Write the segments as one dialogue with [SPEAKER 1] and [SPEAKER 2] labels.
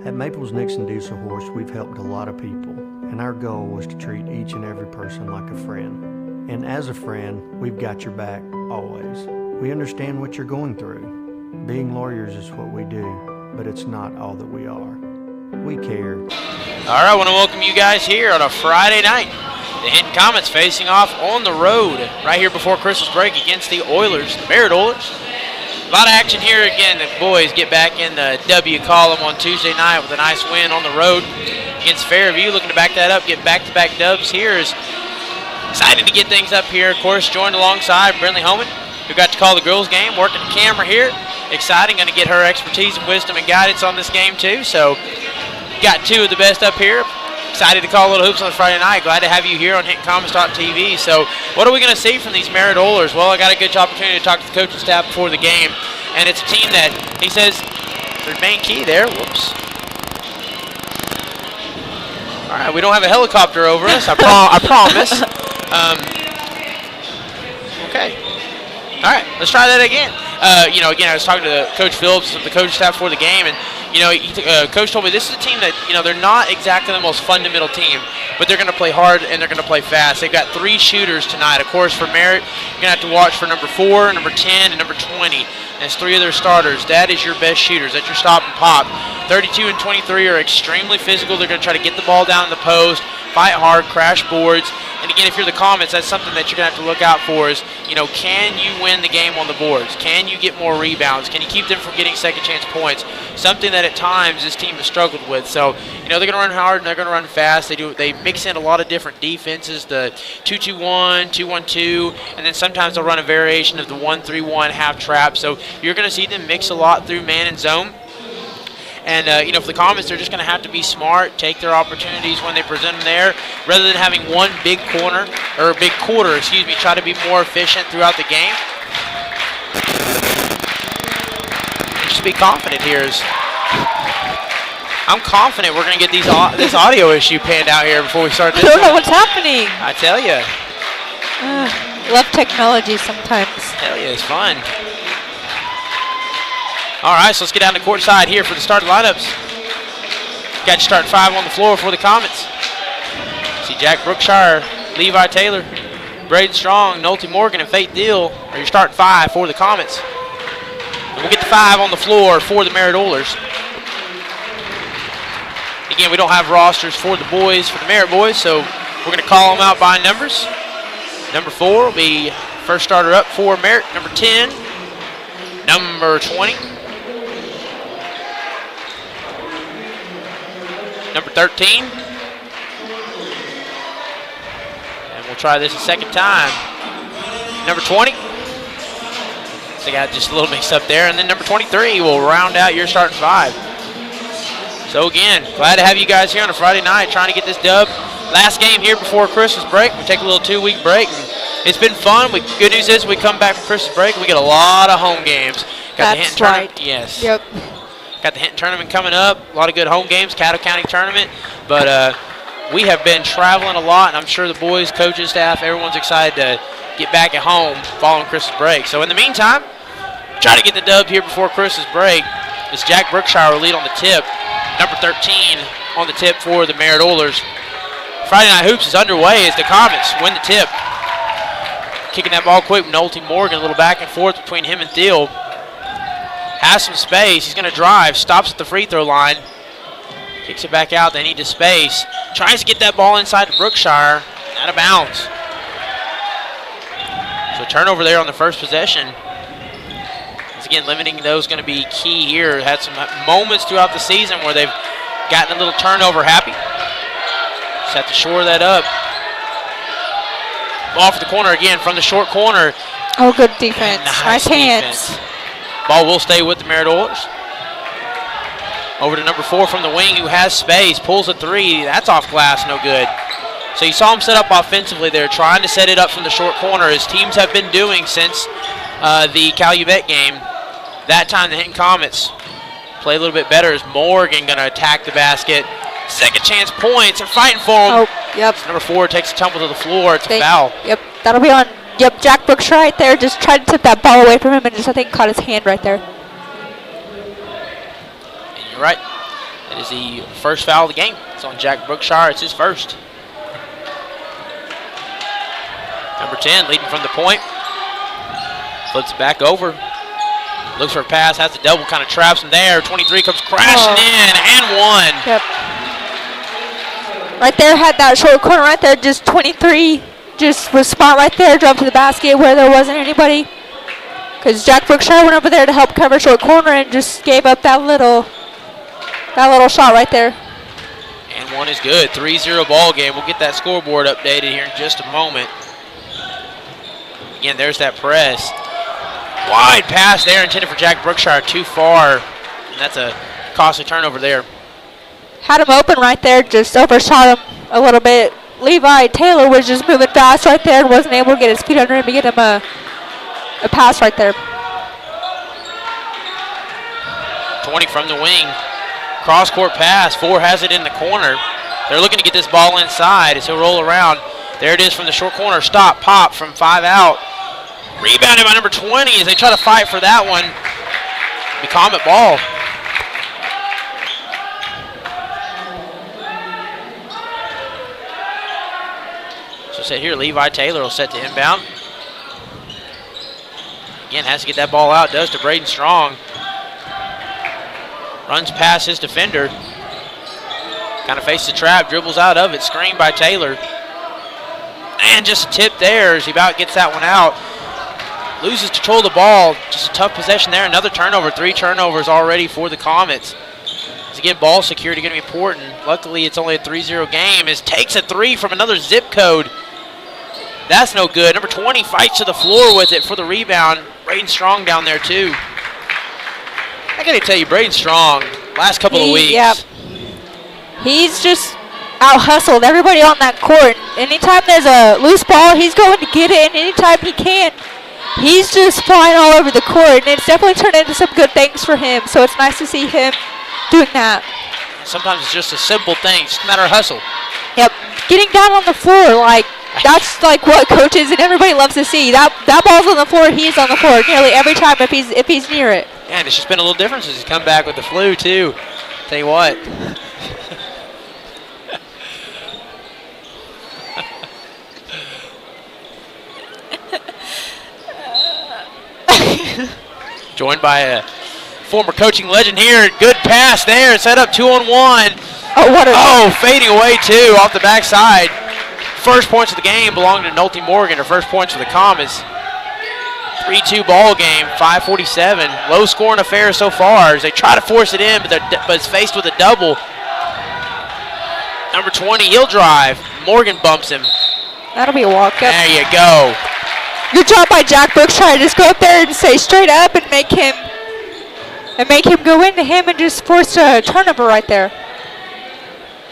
[SPEAKER 1] At Maples Nixon Diesel Horse, we've helped a lot of people, and our goal was to treat each and every person like a friend. And as a friend, we've got your back, always. We understand what you're going through. Being lawyers is what we do, but it's not all that we are. We care.
[SPEAKER 2] All right, I want to welcome you guys here on a Friday night. The Hinton Comets facing off on the road right here before Christmas break against the Oilers, the Merritt Oilers. A lot of action here again. The boys get back in the W column on Tuesday night with a nice win on the road against Fairview. Looking to back that up, get back-to-back dubs here. Is excited to get things up here. Of course, joined alongside Brinley Homan, who got to call the girls' game, working the camera here. Exciting, going to get her expertise and wisdom and guidance on this game too. So, got two of the best up here. Excited to call a little hoops on Friday night. Glad to have you here on HintonComets.tv. So what are we going to see from these Merritt Oilers? Well, I got a good opportunity to talk to the coaching staff before the game, and it's a team that he says their main key there. Whoops. All right, we don't have a helicopter over us. I promise. Okay. All right, let's try that again. Again, I was talking to Coach Phillips of the coaching staff before the game, and Coach told me this is a team that, they're not exactly the most fundamental team, but they're going to play hard and they're going to play fast. They've got 3 shooters tonight. Of course, for Merritt, you're going to have to watch for number 4, number 10, and number 20. That's 3 of their starters. That is your best shooters. That's your stop and pop. 32 and 23 are extremely physical. They're going to try to get the ball down in the post, fight hard, crash boards. And again, if you're the Comets, that's something that you're going to have to look out for is, can you win the game on the boards? Can you get more rebounds? Can you keep them from getting second chance points? Something that at times this team has struggled with. So, they're going to run hard and they're going to run fast. They mix in a lot of different defenses, the 2-2-1, 2-1-2, and then sometimes they'll run a variation of the 1-3-1 half trap. So you're going to see them mix a lot through man and zone. And, for the Comets, they're just going to have to be smart, take their opportunities when they present them there, rather than having one big quarter, try to be more efficient throughout the game. Just be confident here. I'm confident we're going to get this audio issue panned out here before we start this.
[SPEAKER 3] I don't know what's happening.
[SPEAKER 2] I tell you.
[SPEAKER 3] Love technology sometimes.
[SPEAKER 2] Hell yeah, it's fun. All right, so let's get down to court side here for the starting lineups. Got you starting 5 on the floor for the Comets. See Jack Brookshire, Levi Taylor, Braden Strong, Nolte Morgan, and Faith Deal are your starting 5 for the Comets. And we'll get the 5 on the floor for the Merritt Oilers. Again, we don't have rosters for the boys, for the Merritt boys, so we're going to call them out by numbers. Number 4 will be first starter up for Merritt. Number 10, number 20. Number 13. And we'll try this a second time. Number 20. So I got just a little mixed up there. And then number 23 will round out your starting 5. So again, glad to have you guys here on a Friday night trying to get this dub. Last game here before Christmas break. We take a little 2-week break. And it's been fun. Good news is we come back from Christmas break and we get a lot of home games. Got the Hinton tournament. Yes.
[SPEAKER 3] Yep.
[SPEAKER 2] Got the Hinton tournament coming up. A lot of good home games, Caddo County tournament. But we have been traveling a lot, and I'm sure the boys, coaches, staff, everyone's excited to get back at home following Christmas break. So in the meantime, try to get the dub here before Christmas break. It's Jack Brookshire will lead on the tip. Number 13 on the tip for the Merritt Oilers. Friday Night Hoops is underway as the Comets win the tip. Kicking that ball quick, Nolte Morgan, a little back and forth between him and Thiel. Has some space. He's going to drive. Stops at the free throw line. Kicks it back out. They need to space. Tries to get that ball inside to Brookshire. Out of bounds. So turnover there on the first possession. Once again, limiting those going to be key here. Had some moments throughout the season where they've gotten a little turnover happy. Just have to shore that up. Ball for the corner again from the short corner.
[SPEAKER 3] Oh, good defense. Nice hands.
[SPEAKER 2] Ball will stay with the Merritt Oilers. Over to number 4 from the wing who has space. Pulls a 3. That's off glass. No good. So you saw him set up offensively there, trying to set it up from the short corner, as teams have been doing since the Calumet game. That time the Hinton Comets play a little bit better as Morgan going to attack the basket. Second chance points. They're fighting for him.
[SPEAKER 3] Oh, yep.
[SPEAKER 2] So number 4 takes a tumble to the floor. It's a foul.
[SPEAKER 3] Yep, that'll be on. Yep, Jack Brooks right there. Just tried to tip that ball away from him and just, I think, caught his hand right there.
[SPEAKER 2] And you're right. It is the first foul of the game. It's on Jack Brookshire. It's his first. Number 10 leading from the point. Flips it back over. Looks for a pass, has the double, kind of traps him there. 23 comes crashing in, and one.
[SPEAKER 3] Yep. Right there, had that short corner right there. Just 23 just was spot right there, drove to the basket where there wasn't anybody. Because Jack Brookshire went over there to help cover short corner and just gave up that little shot right there.
[SPEAKER 2] And one is good. 3-0 ball game. We'll get that scoreboard updated here in just a moment. Again, there's that press. Wide pass there intended for Jack Brookshire. Too far. And that's a costly turnover there.
[SPEAKER 3] Had him open right there. Just overshot him a little bit. Levi Taylor was just moving fast right there and wasn't able to get his feet under him to get him a pass right there.
[SPEAKER 2] 20 from the wing. Cross-court pass. Four has it in the corner. They're looking to get this ball inside as he'll roll around. There it is from the short corner. Stop, pop from 5 out. Rebounded by number 20 as they try to fight for that one. The Comet ball. So set here, Levi Taylor will set to inbound. Again, has to get that ball out. Does to Braden Strong. Runs past his defender. Kind of faces the trap, dribbles out of it. Screened by Taylor. And just a tip there as he about gets that one out. Loses control of the ball. Just a tough possession there. Another turnover. 3 turnovers already for the Comets. As again, ball security going to be important. Luckily, it's only a 3-0 game. As takes a 3 from another zip code. That's no good. Number 20 fights to the floor with it for the rebound. Braden Strong down there, too. I got to tell you, Braden Strong, last couple of weeks.
[SPEAKER 3] Yep. He's just out-hustled everybody on that court. Anytime there's a loose ball, he's going to get it, and anytime he can, he's just flying all over the court, and it's definitely turned into some good things for him, so it's nice to see him doing that.
[SPEAKER 2] Sometimes it's just a simple thing. It's just a matter of hustle.
[SPEAKER 3] Yep. Getting down on the floor, that's like what coaches and everybody loves to see. That ball's on the floor, he's on the floor nearly every time if he's near it.
[SPEAKER 2] Yeah, and it's just been a little different since he's come back with the flu, too. Tell you what. Joined by a former coaching legend here. Good pass there. Set up 2-on-1. Fading away, too, off the backside. First points of the game belong to Nolte Morgan, or first points for the Comets. 3-2 ball game, 5:47. Low scoring affair so far as they try to force it in, but it's faced with a double. Number 20, he'll drive. Morgan bumps him.
[SPEAKER 3] That'll be a walk-up.
[SPEAKER 2] There you go.
[SPEAKER 3] Good job by Jack Brookshire. Just go up there and say straight up and make him go into him and just force a turnover right there.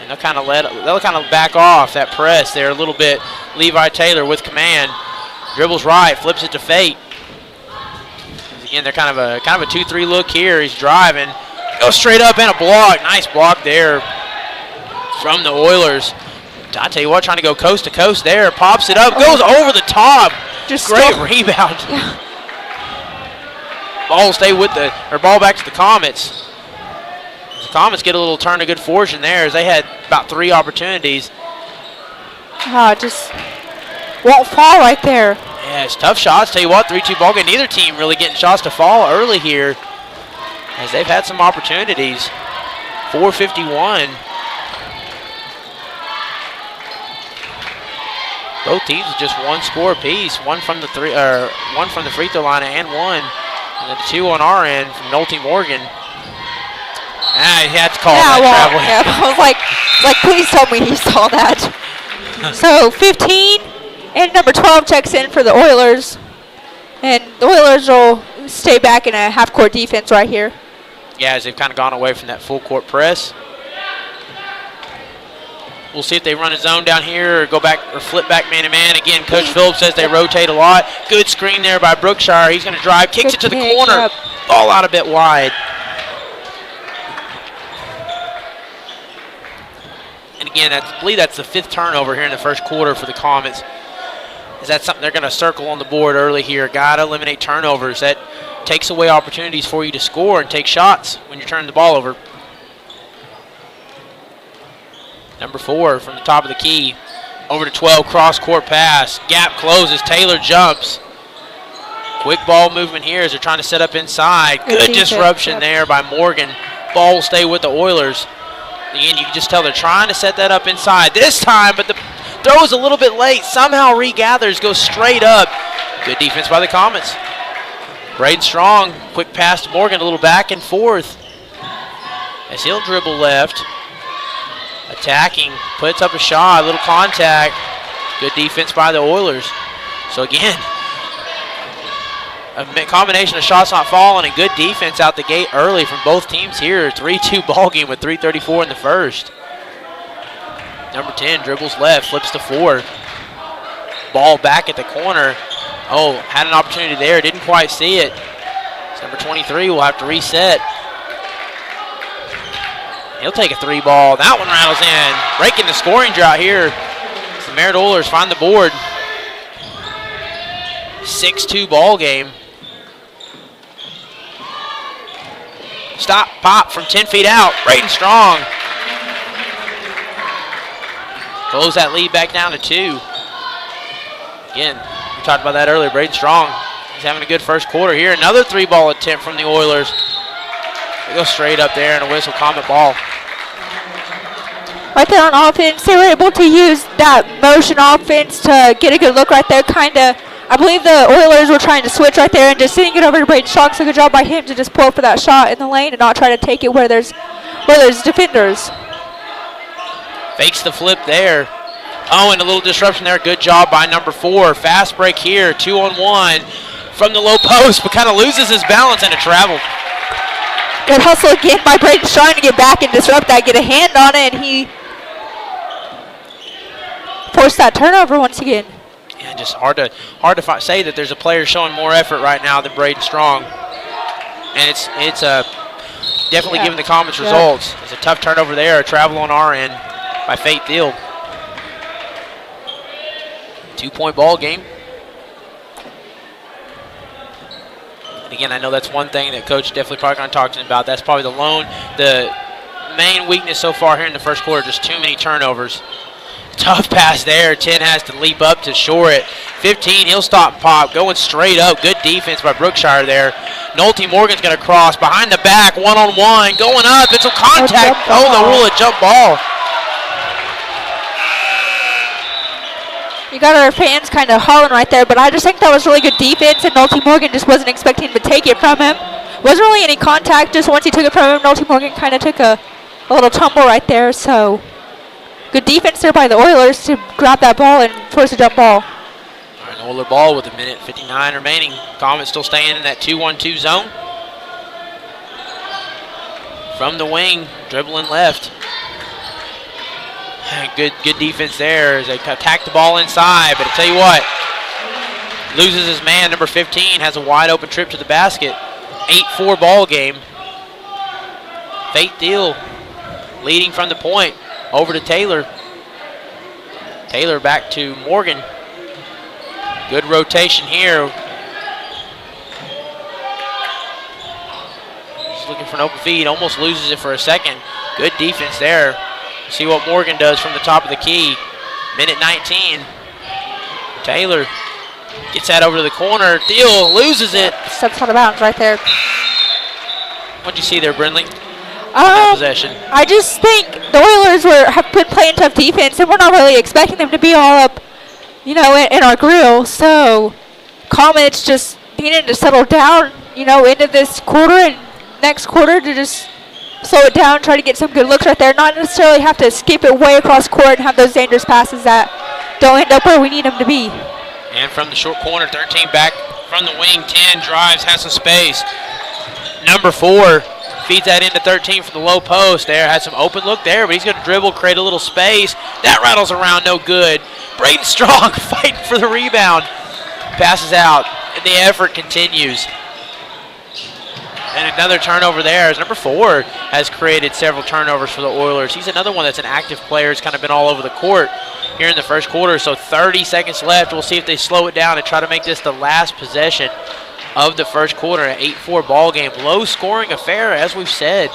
[SPEAKER 2] And they'll kind of back off that press there a little bit. Levi Taylor with command. Dribbles right, flips it to Fate. Again, they're kind of a 2-3 look here. He's driving. Goes straight up and a block. Nice block there from the Oilers. I tell you what, trying to go coast to coast there. Pops it up, goes over the top.
[SPEAKER 3] Just
[SPEAKER 2] great rebound.
[SPEAKER 3] Yeah.
[SPEAKER 2] Ball back to the Comets. The Comets get a little turn of good fortune there as they had about 3 opportunities.
[SPEAKER 3] Just won't fall right there.
[SPEAKER 2] Yeah, it's tough shots. Tell you what, 3-2 ball game. Neither team really getting shots to fall early here as they've had some opportunities. 4:51. Both teams with just 1 score apiece. One from the free throw line and 1. And then 2 on our end from Nolte Morgan. He had to call that travel.
[SPEAKER 3] Yeah, I was like, please tell me he saw that. So 15 and number 12 checks in for the Oilers. And the Oilers will stay back in a half-court defense right here.
[SPEAKER 2] Yeah, as they've kind of gone away from that full-court press. We'll see if they run a zone down here or go back or flip back man-to-man. Again, Coach Phillips says they rotate a lot. Good screen there by Brookshire. He's going to drive, kicks it to the corner.
[SPEAKER 3] Yep.
[SPEAKER 2] Ball out a bit wide. And again, I believe that's the 5th turnover here in the first quarter for the Comets. Is that something they're going to circle on the board early here? Got to eliminate turnovers. That takes away opportunities for you to score and take shots when you're turning the ball over. Number 4 from the top of the key. Over to 12, cross-court pass. Gap closes, Taylor jumps. Quick ball movement here as they're trying to set up inside. Good disruption there by Morgan. Ball will stay with the Oilers. Again, you can just tell they're trying to set that up inside this time, but the throw is a little bit late. Somehow regathers, goes straight up. Good defense by the Comets. Braden Strong, quick pass to Morgan, a little back and forth. As he'll dribble left. Attacking, puts up a shot, a little contact. Good defense by the Oilers. So again, a combination of shots not falling and good defense out the gate early from both teams here. 3-2 ball game with 3:34 in the first. Number 10 dribbles left, flips to 4. Ball back at the corner. Oh, had an opportunity there, didn't quite see it. It's number 23 will have to reset. He'll take a 3 ball. That one rattles in. Breaking the scoring drought here. The Merritt Oilers find the board. 6-2 ball game. Stop, pop from 10 feet out. Braden Strong. Close that lead back down to 2. Again, we talked about that earlier. Braden Strong, he's having a good first quarter here. Another 3-ball attempt from the Oilers. They go straight up there and a whistle, Comet ball.
[SPEAKER 3] Right there on offense, they were able to use that motion offense to get a good look right there. I believe the Oilers were trying to switch right there and just sitting it over to Braden Strong. So good job by him to just pull up for that shot in the lane and not try to take it where there's defenders.
[SPEAKER 2] Fakes the flip there. Oh, and a little disruption there. Good job by number 4. Fast break here, 2-on-1 from the low post, but kind of loses his balance and a travel.
[SPEAKER 3] Good hustle again by Braden Strong to get back and disrupt that, get a hand on it, and he forced that turnover once again.
[SPEAKER 2] Yeah, just hard to say that there's a player showing more effort right now than Braden Strong, and it's definitely giving the Comets results. It's a tough turnover there, a travel on our end by Faith Thiel. 2-point ball game. And again, I know that's one thing that Coach definitely probably going to talk to him about. That's probably the main weakness so far here in the first quarter, just too many turnovers. Tough pass there. 10 has to leap up to shore it. 15, he'll stop and pop. Going straight up. Good defense by Brookshire there. Nolte Morgan's going to cross. Behind the back, one-on-one. Going up. It's a contact. Oh, the rule of jump ball.
[SPEAKER 3] You got our fans kind of hauling right there, but I just think that was really good defense, and Nolte Morgan just wasn't expecting to take it from him. Wasn't really any contact. Just once he took it from him, Nolte Morgan kind of took a little tumble right there, so good defense there by the Oilers to grab that ball and force a jump ball.
[SPEAKER 2] All right, Oiler ball with 1:59 remaining. Comets still staying in that 2-1-2 zone. From the wing, dribbling left. Good defense there as they attack the ball inside. But I tell you what, loses his man. Number 15 has a wide open trip to the basket. 8-4 ball game. Faith Thiel leading from the point. Over to Taylor. Taylor back to Morgan. Good rotation here. Just looking for an open feed. Almost loses it for a second. Good defense there. See what Morgan does from the top of the key. 1:19. Taylor gets that over to the corner. Thiel loses it.
[SPEAKER 3] Steps out of bounds right there.
[SPEAKER 2] What'd you see there, Brindley? Possession.
[SPEAKER 3] I just think the Oilers have been playing tough defense, and we're not really expecting them to be all up, in our grill. So Comets just needed to settle down, into this quarter and next quarter to just slow it down, try to get some good looks right there. Not necessarily have to skip it way across court and have those dangerous passes that don't end up where we need them to be.
[SPEAKER 2] And from the short corner, 13 back from the wing, 10 drives, has some space. Number 4 feeds that into 13 from the low post there. Had some open look there, but he's going to dribble, create a little space. That rattles around, no good. Braden Strong fighting for the rebound. Passes out, and the effort continues. And another turnover there as number 4 has created several turnovers for the Oilers. He's another one that's an active player. He's kind of been all over the court here in the first quarter. So 30 seconds left. We'll see if they slow it down and try to make this the last possession of the first quarter. An 8-4 ball game. Low scoring affair, as we've said.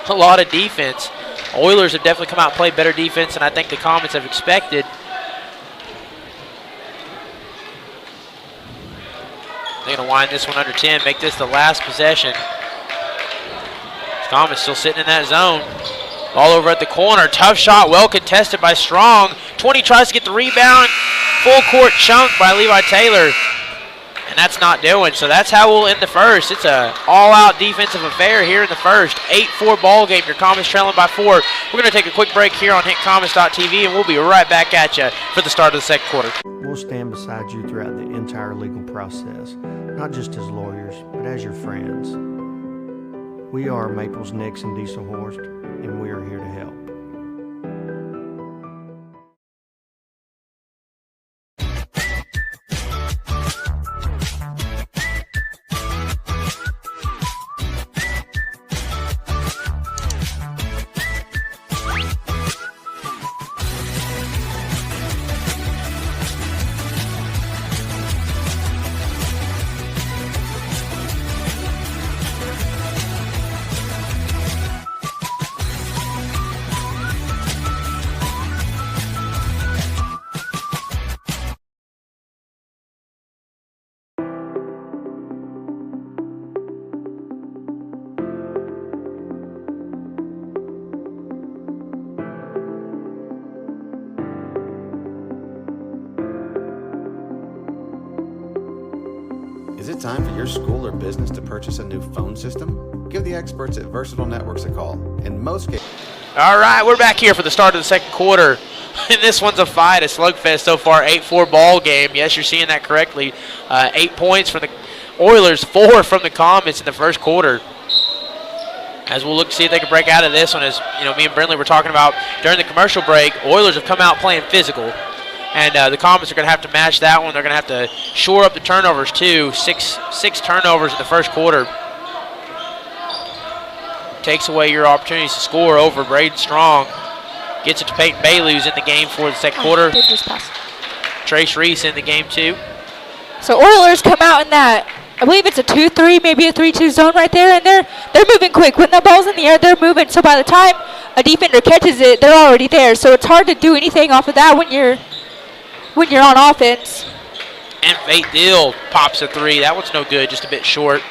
[SPEAKER 2] A lot of defense. Oilers have definitely come out and played better defense than I think the Comets have expected. They're going to wind this one under 10, make this the last possession. Comets still sitting in that zone. Ball over at the corner. Tough shot, well contested by Strong. 20 tries to get the rebound. Full court chunk by Levi Taylor. And that's not doing, so that's how we'll end the first. It's an all-out defensive affair here in the first. 8-4 ball game. Your Comets trailing by 4. We're going to take a quick break here on HintComets.tv, and we'll be right back at you for the start of the second quarter.
[SPEAKER 1] We'll stand beside you throughout the entire legal process, not just as lawyers, but as your friends. We are Maples, Nix, and Dieselhorst, and we are here to help.
[SPEAKER 4] Is it time for your school or business to purchase a new phone system? Give the experts at Versatile Networks a call. In most cases...
[SPEAKER 2] All right, we're back here for the start of the second quarter. And this one's a fight, a slugfest so far, 8-4 ball game. Yes, you're seeing that correctly. 8 points from the Oilers, 4 from the Comets in the first quarter. As we'll look to see if they can break out of this one, as me and Brindley were talking about during the commercial break, Oilers have come out playing physical. And the Comets are going to have to match that one. They're going to have to shore up the turnovers, too. Six turnovers in the first quarter. Takes away your opportunities to score over Braden Strong. Gets it to Peyton Bailey, who's in the game for the second quarter. Trace Reese in the game, too.
[SPEAKER 3] So Oilers come out in that, I believe it's a 2-3, maybe a 3-2 zone right there, and they're moving quick. When the ball's in the air, they're moving. So by the time a defender catches it, they're already there. So it's hard to do anything off of that when you're on offense.
[SPEAKER 2] And Fate Deal pops a 3. That one's no good, just a bit short.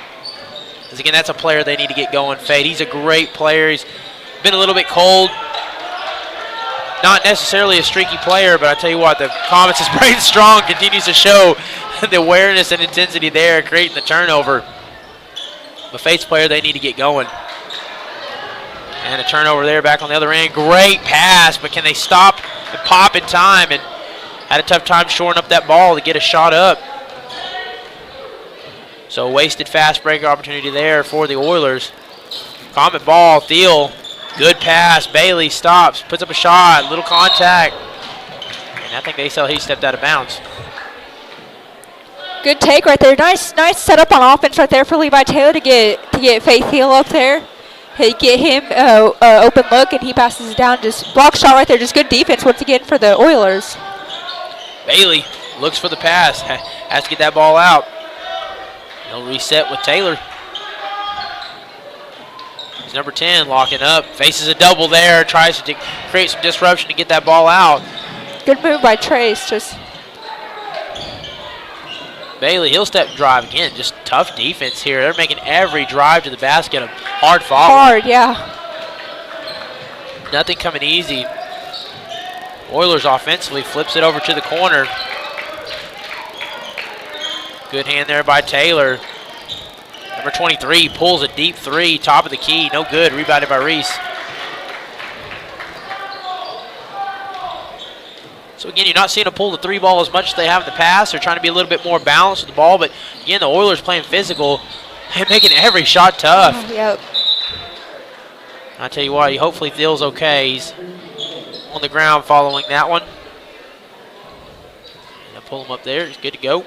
[SPEAKER 2] Because, again, that's a player they need to get going. Fate, he's a great player. He's been a little bit cold. Not necessarily a streaky player, but I tell you what, the Comets' Braden Strong continues to show the awareness and intensity there, creating the turnover. But Fate's player, they need to get going. And a turnover there back on the other end. Great pass, but can they stop and pop in time? And had a tough time shoring up that ball to get a shot up. So wasted fast break opportunity there for the Oilers. Comet ball, Thiel, good pass. Bailey stops, puts up a shot, little contact. And I think he stepped out of bounds.
[SPEAKER 3] Good take right there. Nice setup on offense right there for Levi Taylor to get Faith Thiel up there. He get him open look, and he passes it down. Just block shot right there. Just good defense once again for the Oilers.
[SPEAKER 2] Bailey looks for the pass, has to get that ball out. He'll reset with Taylor. He's number 10 locking up, faces a double there, tries to create some disruption to get that ball out.
[SPEAKER 3] Good move by Trace.
[SPEAKER 2] Bailey, he'll step drive again, just tough defense here. They're making every drive to the basket a hard follow.
[SPEAKER 3] Hard, yeah.
[SPEAKER 2] Nothing coming easy. Oilers offensively flips it over to the corner. Good hand there by Taylor. Number 23 pulls a deep 3, top of the key, no good, rebounded by Reese. So again, you're not seeing them pull the 3 ball as much as they have in the past. They're trying to be a little bit more balanced with the ball, but again, the Oilers playing physical and making every shot tough.
[SPEAKER 3] Yep.
[SPEAKER 2] I tell you what, hopefully Thiel's okay. He's on the ground following that one. And pull him up there. He's good to go.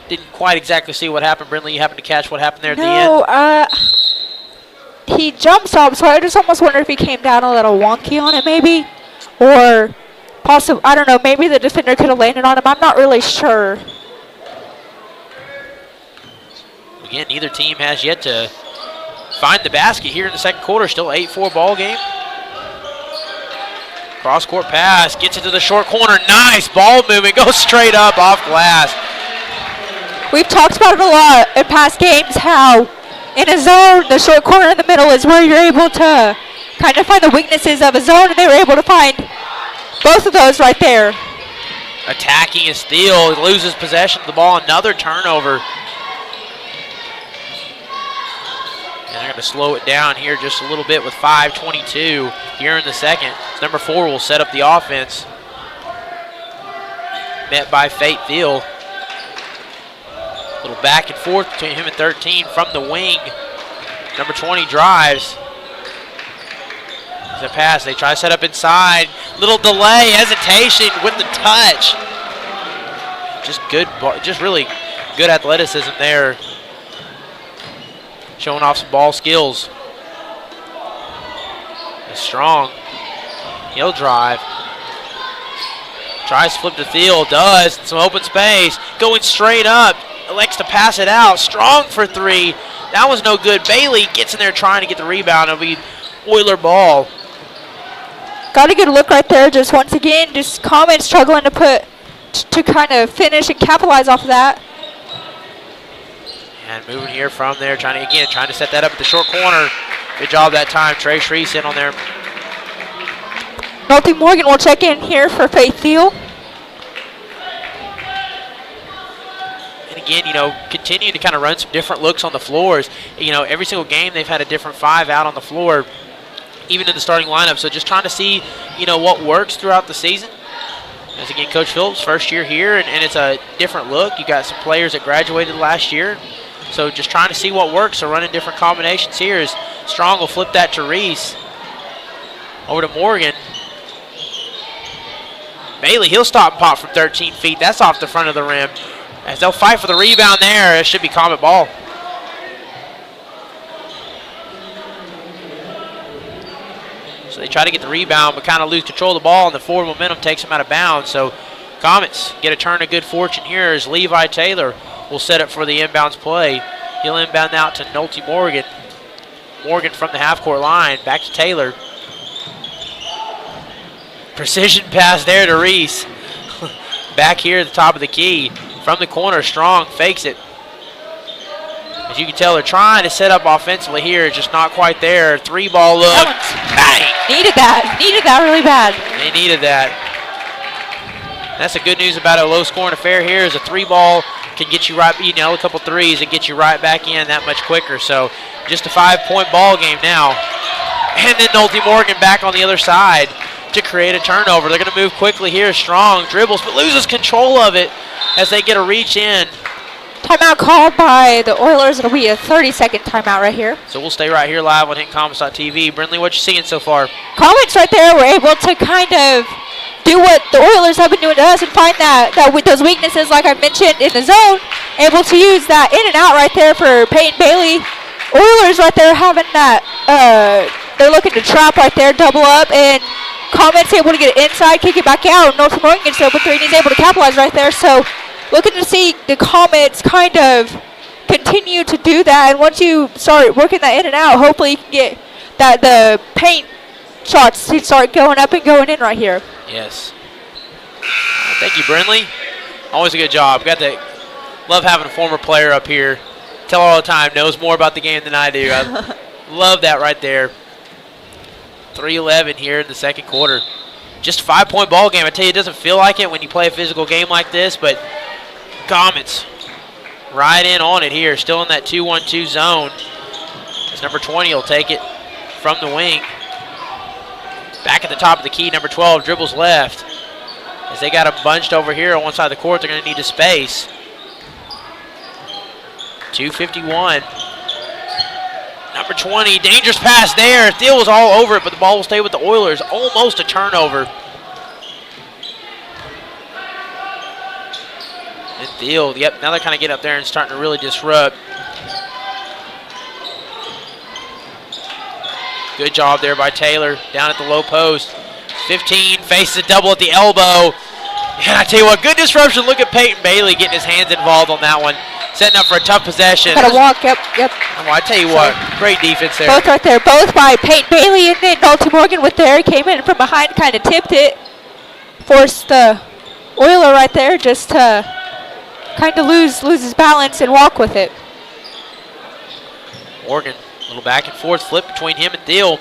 [SPEAKER 2] Didn't quite exactly see what happened. Brindley, you happened to catch what happened there at the end?
[SPEAKER 3] He jumps up, so I just almost wonder if he came down a little wonky on it maybe. Or possibly, I don't know, maybe the defender could have landed on him. I'm not really sure.
[SPEAKER 2] Again, neither team has yet to find the basket here in the second quarter. Still 8-4 ball game. Cross-court pass, gets it to the short corner. Nice ball movement, goes straight up off glass.
[SPEAKER 3] We've talked about it a lot in past games, how in a zone, the short corner in the middle is where you're able to kind of find the weaknesses of a zone, and they were able to find both of those right there.
[SPEAKER 2] Attacking a steal, he loses possession of the ball, another turnover. And they're going to slow it down here just a little bit with 5:22 here in the second. Number 4 will set up the offense. Met by Fate Thiel. Little back and forth between him and 13 from the wing. Number 20 drives. The pass, they try to set up inside. Little delay, hesitation with the touch. Just good, just really good athleticism there. Showing off some ball skills. Strong. He'll drive. Tries to flip to Thiel, does. Some open space. Going straight up. Elects to pass it out. Strong for 3. That was no good. Bailey gets in there trying to get the rebound. It'll be Oiler ball.
[SPEAKER 3] Got a good look right there. Just once again, just Comet struggling to kind of finish and capitalize off of that.
[SPEAKER 2] And moving here from there, trying to set that up at the short corner. Good job that time. Trey Shreese in on there.
[SPEAKER 3] Nolte Morgan will check in here for Faith Thiel.
[SPEAKER 2] And again, continue to kind of run some different looks on the floors. Every single game they've had a different 5 out on the floor, even in the starting lineup. So just trying to see, what works throughout the season. As again, Coach Phillips, first year here, and it's a different look. You got some players that graduated last year. So just trying to see what works. So running different combinations here as Strong will flip that to Reese. Over to Morgan. Bailey, he'll stop and pop from 13 feet. That's off the front of the rim. As they'll fight for the rebound there, it should be Comet ball. So they try to get the rebound, but kind of lose control of the ball, and the forward momentum takes them out of bounds. So Comets get a turn of good fortune here as Levi Taylor will set up for the inbounds play. He'll inbound out to Nolte Morgan. Morgan from the half-court line, back to Taylor. Precision pass there to Reese. Back here at the top of the key. From the corner, Strong fakes it. As you can tell, they're trying to set up offensively here. It's just not quite there. 3-ball look. Bang!
[SPEAKER 3] Needed that really bad.
[SPEAKER 2] They needed that. That's the good news about a low-scoring affair here is a 3-ball can get you right, a couple threes and get you right back in that much quicker. So just a 5-point ball game now. And then Nolte Morgan back on the other side to create a turnover. They're going to move quickly here. Strong dribbles, but loses control of it as they get a reach in.
[SPEAKER 3] Timeout called by the Oilers. It'll be a 30-second timeout right here.
[SPEAKER 2] So we'll stay right here live on HintonComets.tv. Brindley, what you seeing so far?
[SPEAKER 3] Comets right there were able to kind of do what the Oilers have been doing to us and find that with those weaknesses, like I mentioned, in the zone, able to use that in and out right there for Peyton Bailey. Oilers right there having that, they're looking to trap right there, double up, and Comets able to get it inside, kick it back out. North Morgan gets the open 3, and he's able to capitalize right there. So looking to see the Comets kind of continue to do that. And once you start working that in and out, hopefully you can get the paint shots to start going up and going in right here.
[SPEAKER 2] Yes. Thank you, Brindley. Always a good job. Love having a former player up here. Tell her all the time, knows more about the game than I do. I love that right there. 3:11 here in the second quarter. Just a 5-point ball game. I tell you, it doesn't feel like it when you play a physical game like this, but Comets right in on it here. Still in that 2-1-2 zone. As number 20 will take it from the wing. Back at the top of the key, number 12 dribbles left. As they got them bunched over here on one side of the court, they're going to need to space. 2:51. Number 20, dangerous pass there. Thiel was all over it, but the ball will stay with the Oilers. Almost a turnover. And Thiel, now they're kind of getting up there and starting to really disrupt. Good job there by Taylor down at the low post. 15, faces a double at the elbow. And I tell you what, good disruption. Look at Peyton Bailey getting his hands involved on that one. setting up for a tough possession.
[SPEAKER 3] Got to walk. Yep.
[SPEAKER 2] Well, I tell you what, great defense there.
[SPEAKER 3] Both right there. Both by Peyton Bailey and then Nolte Morgan with there. Came in from behind, kind of tipped it. Forced the Oiler right there just to kind of lose his balance and walk with it.
[SPEAKER 2] Morgan, a little back and forth flip between him and Thiel.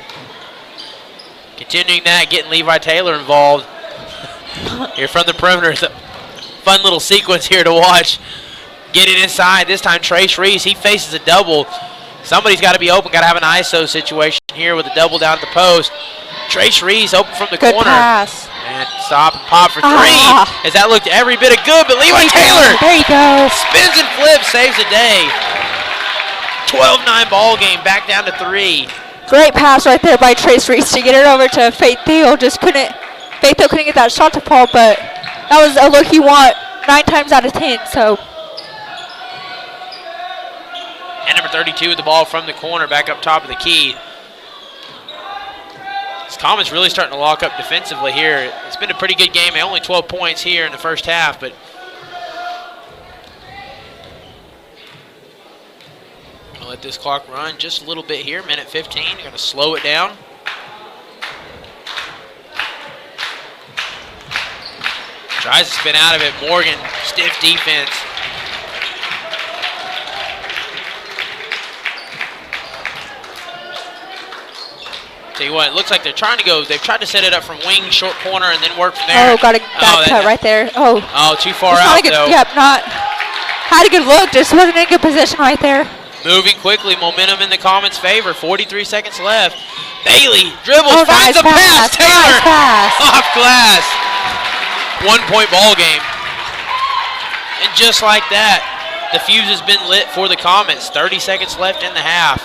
[SPEAKER 2] Continuing that, getting Levi Taylor involved. Here from the perimeter. It's a fun little sequence here to watch. Get it inside. This time Trace Reese, he faces a double. Somebody's got to be open. Got to have an ISO situation here with a double down at the post. Trace Reese open from the
[SPEAKER 3] Good
[SPEAKER 2] corner.
[SPEAKER 3] pass.
[SPEAKER 2] And stop and pop for three. As that looked every bit of good, but Levi Taylor
[SPEAKER 3] There you go.
[SPEAKER 2] spins and flips, saves the day. 12-9 ball game, back down to 3.
[SPEAKER 3] Great pass right there by Trace Reese to get it over to Faith Thiel. Faith Thiel couldn't get that shot to fall, but that was a look you want 9 times out of 10. So.
[SPEAKER 2] And number 32 with the ball from the corner, back up top of the key. This Common's really starting to lock up defensively here. It's been a pretty good game. Only 12 points here in the first half, but gonna let this clock run just a little bit here. Minute 15. Gonna slow it down. Tries to spin out of it. Morgan, stiff defense. Tell you what, it looks like they're trying to go. They've tried to set it up from wing, short corner, and then work from there.
[SPEAKER 3] Oh, got a back cut right there. Oh,
[SPEAKER 2] too far
[SPEAKER 3] not
[SPEAKER 2] out,
[SPEAKER 3] a good,
[SPEAKER 2] though.
[SPEAKER 3] Yep, had a good look. Just wasn't in a good position right there.
[SPEAKER 2] Moving quickly, momentum in the Commons' favor. 43 seconds left. Bailey dribbles, finds
[SPEAKER 3] nice
[SPEAKER 2] the pass. Taylor
[SPEAKER 3] nice pass.
[SPEAKER 2] off glass. 1 point ball game. And just like that, the fuse has been lit for the Comets. 30 seconds left in the half.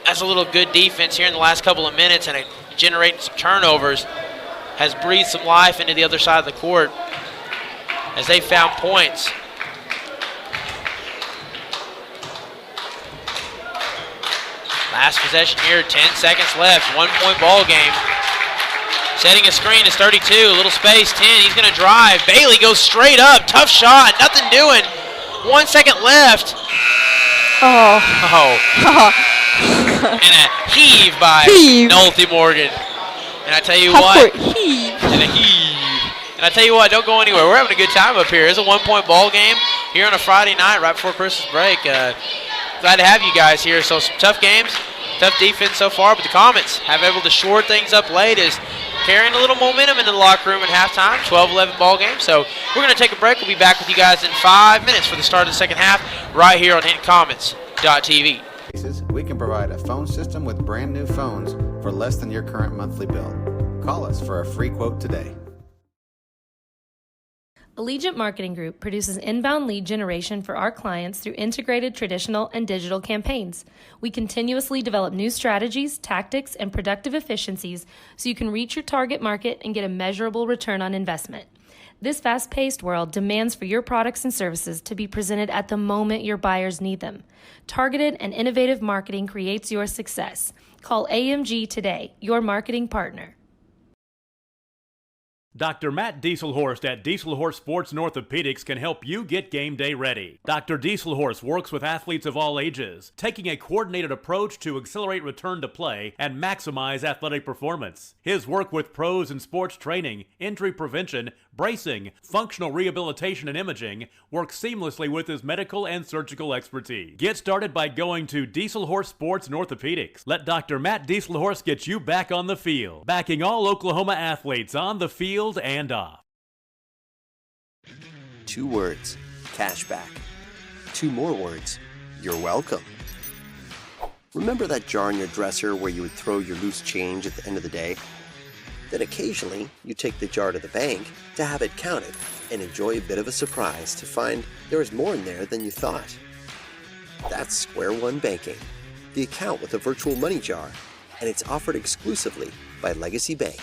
[SPEAKER 2] That's a little good defense here in the last couple of minutes, and generating some turnovers has breathed some life into the other side of the court as they found points. Last possession here, 10 seconds left, 1 point ball game. Setting a screen is 32, a little space, 10, he's gonna drive. Bailey goes straight up, tough shot, nothing doing. 1 second left. And a heave by Nolte Morgan. And I tell you what, and a heave. And I tell you what, don't go anywhere. We're having a good time up here. It's a 1 point ball game here on a Friday night right before Christmas break. Glad to have you guys here. So some tough games, tough defense so far, but the Comets have able to shore things up late as carrying a little momentum into the locker room at halftime. 12-11 ball game. So we're going to take a break. We'll be back with you guys in 5 minutes for the start of the second half right here on HintonComets.tv.
[SPEAKER 4] We can provide a phone system with brand new phones for less than your current monthly bill. Call us for a free quote today.
[SPEAKER 5] Allegiant Marketing Group produces inbound lead generation for our clients through integrated traditional and digital campaigns. We continuously develop new strategies, tactics, and productive efficiencies so you can reach your target market and get a measurable return on investment. This fast-paced world demands for your products and services to be presented at the moment your buyers need them. Targeted and innovative marketing creates your success. Call AMG today, your marketing partner.
[SPEAKER 6] Dr. Matt Dieselhorst at Dieselhorst Sports and Orthopedics can help you get game day ready. Dr. Dieselhorst works with athletes of all ages, taking a coordinated approach to accelerate return to play and maximize athletic performance. His work with pros in sports training, injury prevention, bracing, functional rehabilitation, and imaging works seamlessly with his medical and surgical expertise. Get started by going to Dieselhorst Sports and Orthopedics. Let Dr. Matt Dieselhorst get you back on the field, backing all Oklahoma athletes on the field and off.
[SPEAKER 7] 2 words, cashback. 2 more words, you're welcome. Remember that jar in your dresser where you would throw your loose change at the end of the day? Then occasionally, you take the jar to the bank to have it counted and enjoy a bit of a surprise to find there is more in there than you thought. That's Square One Banking, the account with a virtual money jar, and it's offered exclusively by Legacy Bank.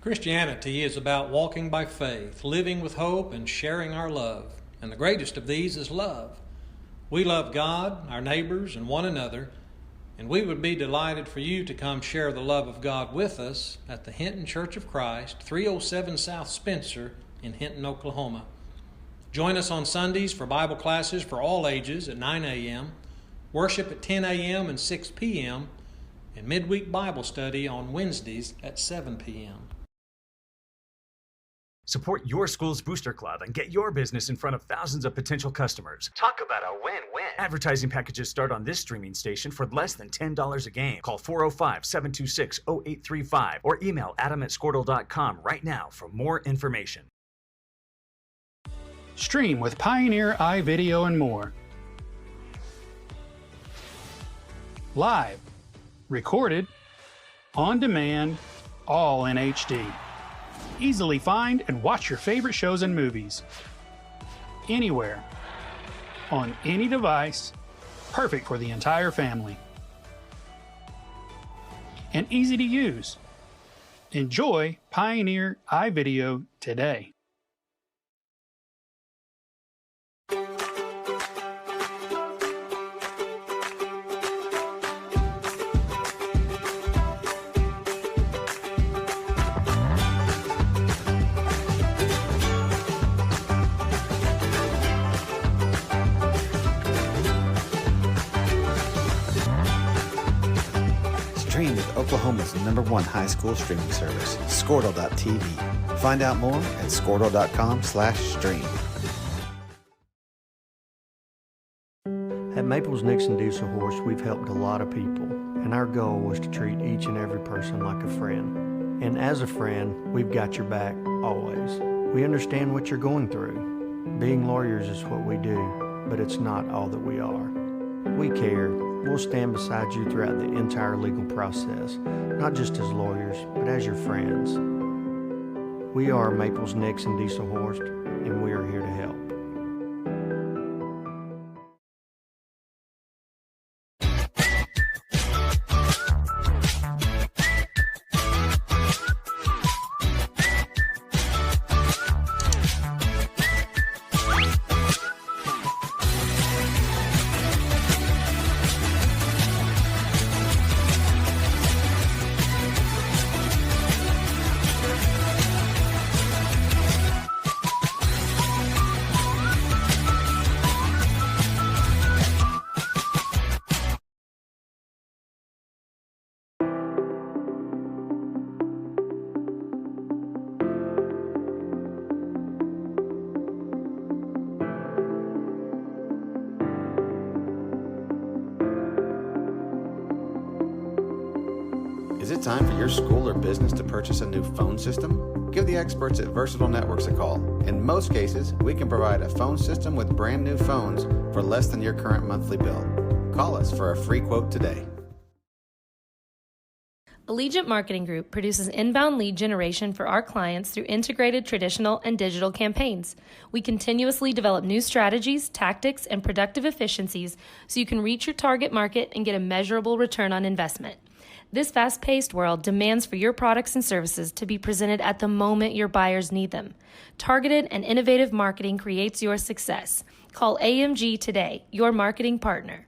[SPEAKER 8] Christianity is about walking by faith, living with hope, and sharing our love. And the greatest of these is love. We love God, our neighbors, and one another, and we would be delighted for you to come share the love of God with us at the Hinton Church of Christ, 307 South Spencer in Hinton, Oklahoma. Join us on Sundays for Bible classes for all ages at 9 a.m., worship at 10 a.m. and 6 p.m., and midweek Bible study on Wednesdays at 7 p.m.
[SPEAKER 9] Support your school's booster club and get your business in front of thousands of potential customers. Talk about a win-win. Advertising packages start on this streaming station for less than $10 a game. Call 405-726-0835 or email adam@squirtle.com right now for more information.
[SPEAKER 10] Stream with Pioneer iVideo and more. Live, recorded, on demand, all in HD. Easily find and watch your favorite shows and movies. Anywhere. On any device. Perfect for the entire family. And easy to use. Enjoy Pioneer iVideo today.
[SPEAKER 4] Stream with Oklahoma's #1 high school streaming service, Squirtle.tv. Find out more at squirtle.com/stream.
[SPEAKER 1] At Maples Nixon Diesel Horse, we've helped a lot of people, and our goal was to treat each and every person like a friend. And as a friend, we've got your back always. We understand what you're going through. Being lawyers is what we do, but it's not all that we are. We care. We'll stand beside you throughout the entire legal process, not just as lawyers, but as your friends. We are Maples Nixon Diesel Horse, and we are here to help.
[SPEAKER 4] Is it time for your school or business to purchase a new phone system? Give the experts at Versatile Networks a call. In most cases, we can provide a phone system with brand new phones for less than your current monthly bill. Call us for a free quote today.
[SPEAKER 5] Allegiant Marketing Group produces inbound lead generation for our clients through integrated traditional and digital campaigns. We continuously develop new strategies, tactics, and productive efficiencies so you can reach your target market and get a measurable return on investment. This fast-paced world demands for your products and services to be presented at the moment your buyers need them. Targeted and innovative marketing creates your success. Call AMG today, your marketing partner.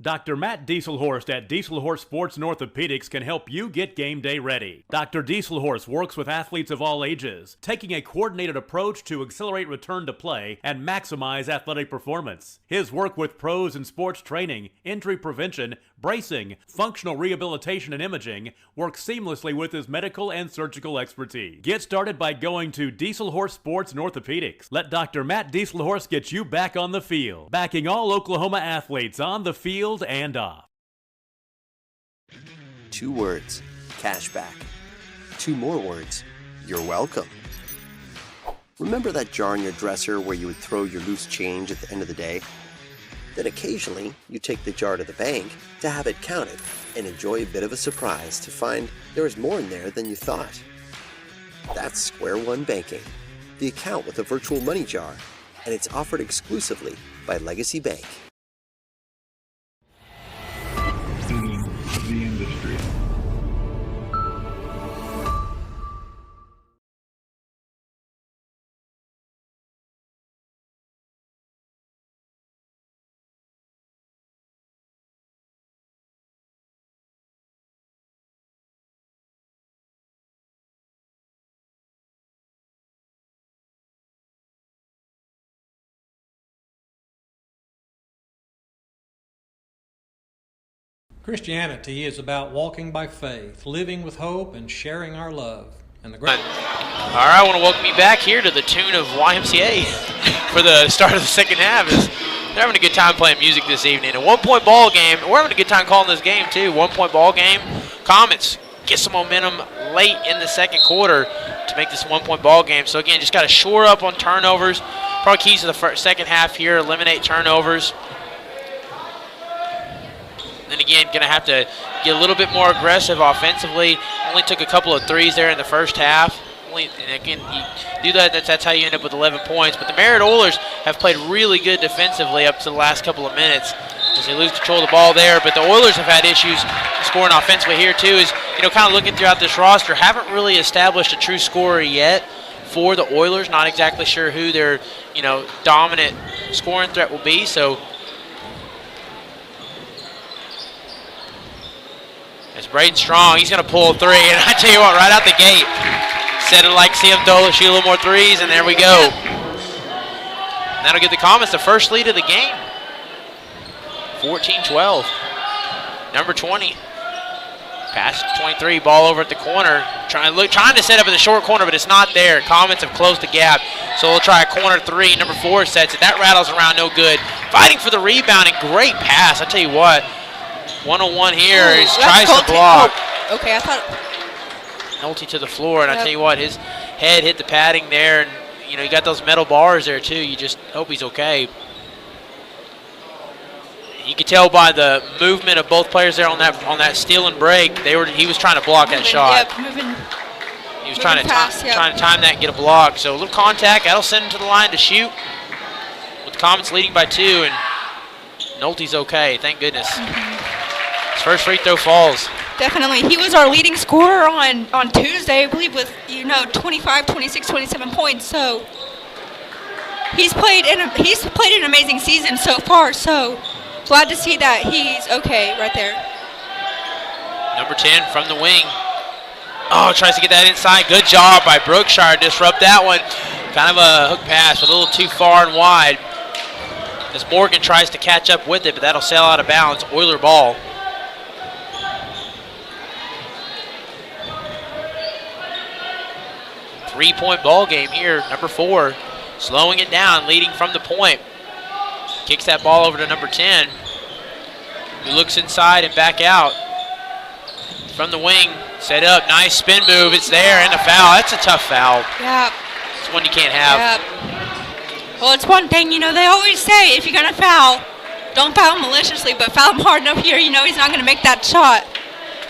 [SPEAKER 6] Dr. Matt Dieselhorst at Dieselhorst Sports and Orthopedics can help you get game day ready. Dr. Dieselhorst works with athletes of all ages, taking a coordinated approach to accelerate return to play and maximize athletic performance. His work with pros in sports training, injury prevention, bracing, functional rehabilitation, and imaging works seamlessly with his medical and surgical expertise. Get started by going to Dieselhorst Sports and Orthopedics. Let Dr. Matt Dieselhorst get you back on the field, backing all Oklahoma athletes on the field and off.
[SPEAKER 7] 2 words, cashback. 2 more words, you're welcome. Remember that jar in your dresser where you would throw your loose change at the end of the day? Then occasionally, you take the jar to the bank to have it counted and enjoy a bit of a surprise to find there is more in there than you thought. That's Square One Banking, the account with a virtual money jar, and it's offered exclusively by Legacy Bank.
[SPEAKER 11] The industry.
[SPEAKER 8] Christianity is about walking by faith, living with hope, and sharing our love. And the great.
[SPEAKER 2] All right, I want to welcome you back here to the tune of YMCA for the start of the second half. They're having a good time playing music this evening. A 1-point ball game. We're having a good time calling this game, too. 1-point ball game. Comets get some momentum late in the second quarter to make this a 1-point ball game. So, again, just got to shore up on turnovers. Probably keys to the second half here, eliminate turnovers. And again, going to have to get a little bit more aggressive offensively. Only took a couple of threes there in the first half. And again, you do that, that's how you end up with 11 points. But the Merritt Oilers have played really good defensively up to the last couple of minutes as they lose control of the ball there. But the Oilers have had issues scoring offensively here too. Is, you know, kind of looking throughout this roster, haven't really established a true scorer yet for the Oilers. Not exactly sure who their, you know, dominant scoring threat will be. So as Braden Strong, he's going to pull a three, and I tell you what, right out the gate, said it like see him shoot a little more threes, and there we go. And that'll give the Comets the first lead of the game. 14-12. Number 20. Pass to 23, ball over at the corner. Trying to set up in the short corner, but it's not there. Comets have closed the gap, so they'll try a corner three. Number 4 sets it. That rattles around, no good. Fighting for the rebound, and great pass. I tell you what. 1-on-1 here. He tries to block.
[SPEAKER 3] Oh, okay, I thought.
[SPEAKER 2] Nolte to the floor, and I tell you what, his head hit the padding there, and you know, you got those metal bars there too. You just hope he's okay. You could tell by the movement of both players there on that steal and break. He was trying to block that shot. He was trying to time that and get a block. So a little contact. That'll send him to the line to shoot. With the Comets leading by 2, and Nolte's okay. Thank goodness. His first free throw falls.
[SPEAKER 3] Definitely. He was our leading scorer on Tuesday, I believe, with 25, 26, 27 points. So he's played an amazing season so far. So glad to see that he's okay right there.
[SPEAKER 2] Number 10 from the wing. Oh, tries to get that inside. Good job by Brookshire. Disrupt that one. Kind of a hook pass, but a little too far and wide. As Morgan tries to catch up with it, but that'll sail out of bounds. Oiler ball. Three-point ball game here. Number 4 slowing it down, leading from the point. Kicks that ball over to number 10, who looks inside and back out. From the wing, set up, nice spin move. It's there, and a foul. That's a tough foul.
[SPEAKER 3] Yeah.
[SPEAKER 2] It's one you can't have.
[SPEAKER 3] Yeah. Well, it's one thing, they always say if you're going to foul, don't foul maliciously, but foul him hard enough here, he's not going to make that shot.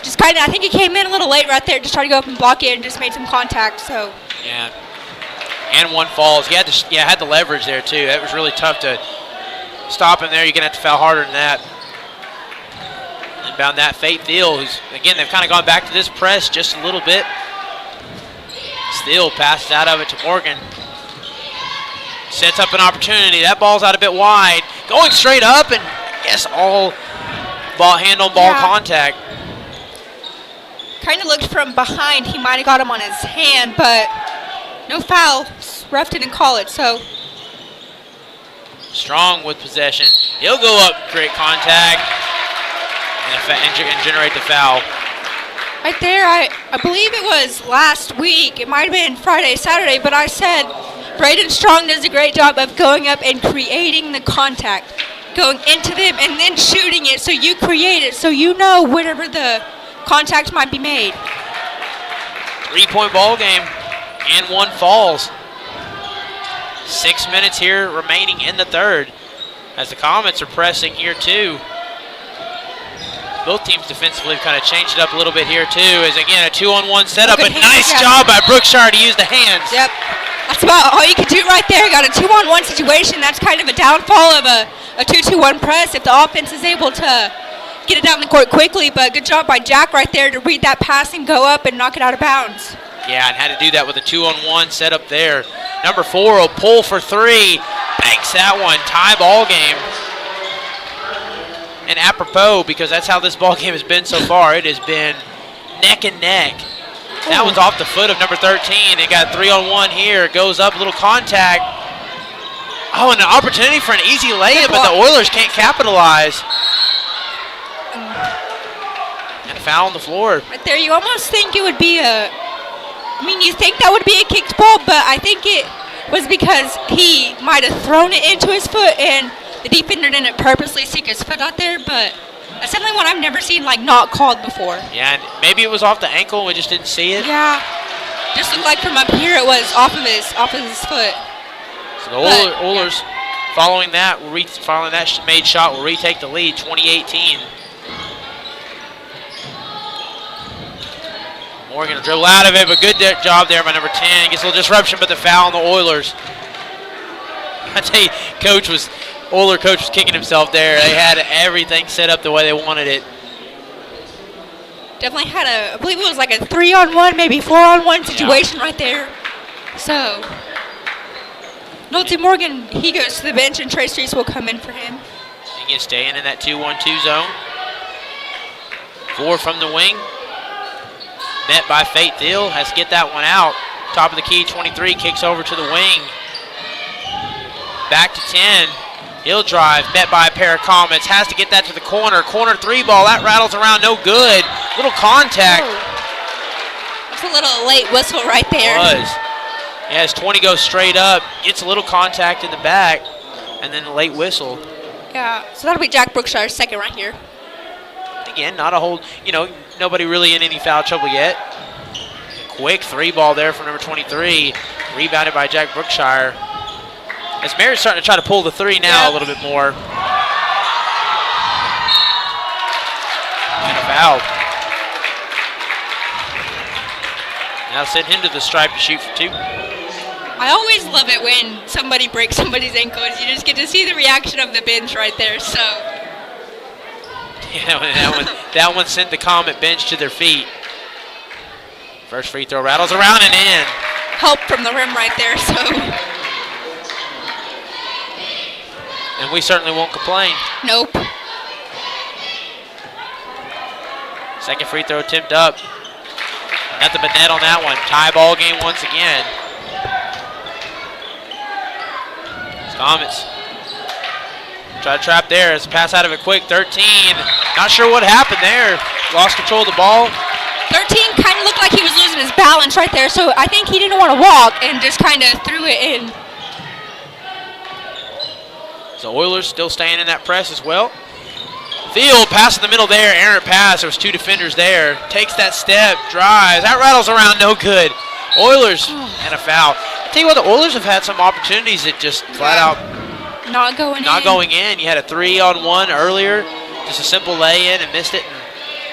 [SPEAKER 3] Just kind of, I think he came in a little late right there, just tried to go up and block it and just made some contact, so.
[SPEAKER 2] Yeah. And one falls. He had the leverage there, too. That was really tough to stop him there. You're going to have to foul harder than that. Inbound that Fate Thiel, who's, again, they've kind of gone back to this press just a little bit. Thiel passes out of it to Morgan. Sets up an opportunity. That ball's out a bit wide. Going straight up, and I guess all hand-on-ball contact.
[SPEAKER 3] Kind of looked from behind. He might have got him on his hand, but no foul. Ref didn't call it, so.
[SPEAKER 2] Strong with possession. He'll go up, create contact, and generate the foul.
[SPEAKER 3] Right there, I believe it was last week. It might have been Friday, Saturday, but I said Braden Strong does a great job of going up and creating the contact, going into them and then shooting it, so you create it, so whenever the contact might be made.
[SPEAKER 2] 3-point ball game, and one falls. 6 minutes here remaining in the third, as the Comets are pressing here too. Both teams defensively have kind of changed it up a little bit here too, as again a 2-on-1 setup, but nice job by Brookshire to use the hands.
[SPEAKER 3] Yep, that's about all you can do right there. Got a 2-on-1 situation. That's kind of a downfall of a 2-2-1 press if the offense is able to get it down the court quickly, but good job by Jack right there to read that pass and go up and knock it out of bounds.
[SPEAKER 2] Yeah, and had to do that with a 2-on-1 setup there. Number 4 will pull for 3. Banks that one. Tie ball game. And apropos, because that's how this ball game has been so far, it has been neck and neck. That one's off the foot of number 13. They got 3-on-1 here. Goes up, a little contact. Oh, and an opportunity for an easy layup, but the Oilers can't capitalize. foul on the floor.
[SPEAKER 3] Right there, you almost think it would be you think that would be a kicked ball, but I think it was because he might have thrown it into his foot and the defender didn't purposely stick his foot out there, but that's definitely one I've never seen not called before.
[SPEAKER 2] Yeah, and maybe it was off the ankle and we just didn't see it.
[SPEAKER 3] Yeah. Just looked like from up here it was off of his foot.
[SPEAKER 2] So the Oilers, following that made shot, will retake the lead, 20-18. Morgan will dribble out of it, but good job there by number 10. Gets a little disruption, but the foul on the Oilers. I tell you, Oiler coach was kicking himself there. They had everything set up the way they wanted it.
[SPEAKER 3] Definitely had I believe it was like a 3-on-1, maybe 4-on-1 situation right there. So, Nolte Morgan, he goes to the bench, and Trey Streets will come in for him.
[SPEAKER 2] Again, staying in that 2-1-2 zone. 4 from the wing. Met by Fate Thiel, has to get that one out. Top of the key, 23, kicks over to the wing. Back to 10. He'll drive, met by a pair of Comets, has to get that to the corner. Corner 3 ball, that rattles around, no good. Little contact.
[SPEAKER 3] That's a little late whistle right there.
[SPEAKER 2] It was. Yeah, as 20 goes straight up, gets a little contact in the back, and then a late whistle.
[SPEAKER 3] Yeah, so that'll be Jack Brookshire's second right here.
[SPEAKER 2] Again, not a whole, nobody really in any foul trouble yet. Quick 3 ball there from number 23, rebounded by Jack Brookshire. As Merritt's starting to try to pull the 3 now a little bit more. And a foul. Now send him to the stripe to shoot for 2.
[SPEAKER 3] I always love it when somebody breaks somebody's ankles. You just get to see the reaction of the bench right there. So.
[SPEAKER 2] Yeah, that one sent the Comet bench to their feet. First free throw rattles around and in.
[SPEAKER 3] Help from the rim right there. So.
[SPEAKER 2] And we certainly won't complain.
[SPEAKER 3] Nope.
[SPEAKER 2] Second free throw attempt up. Nothing but net on that one. Tie ball game once again. Comets try to trap there. It's a pass out of it quick. 13. Not sure what happened there. Lost control of the ball.
[SPEAKER 3] 13 kind of looked like he was losing his balance right there, so I think he didn't want to walk and just kind of threw it in.
[SPEAKER 2] So Oilers still staying in that press as well. Field pass in the middle there, errant pass. There was 2 defenders there. Takes that step, drives. That rattles around, no good. Oilers and a foul. I tell you what, the Oilers have had some opportunities that just flat out
[SPEAKER 3] not going in.
[SPEAKER 2] You had a 3-on-1 earlier, just a simple lay-in and missed it.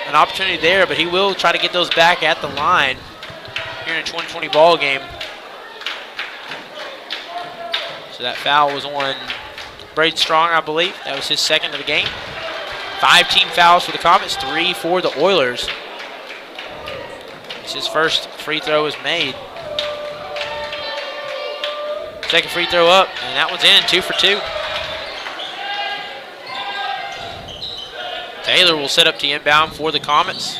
[SPEAKER 2] An opportunity there, but he will try to get those back at the line here in a 2020 ball game. So that foul was on Braden Strong, I believe. That was his second of the game. 5 team fouls for the Comets, 3 for the Oilers. His first free throw is made. Second free throw up, and that one's in, 2 for 2. Taylor will set up to inbound for the Comets.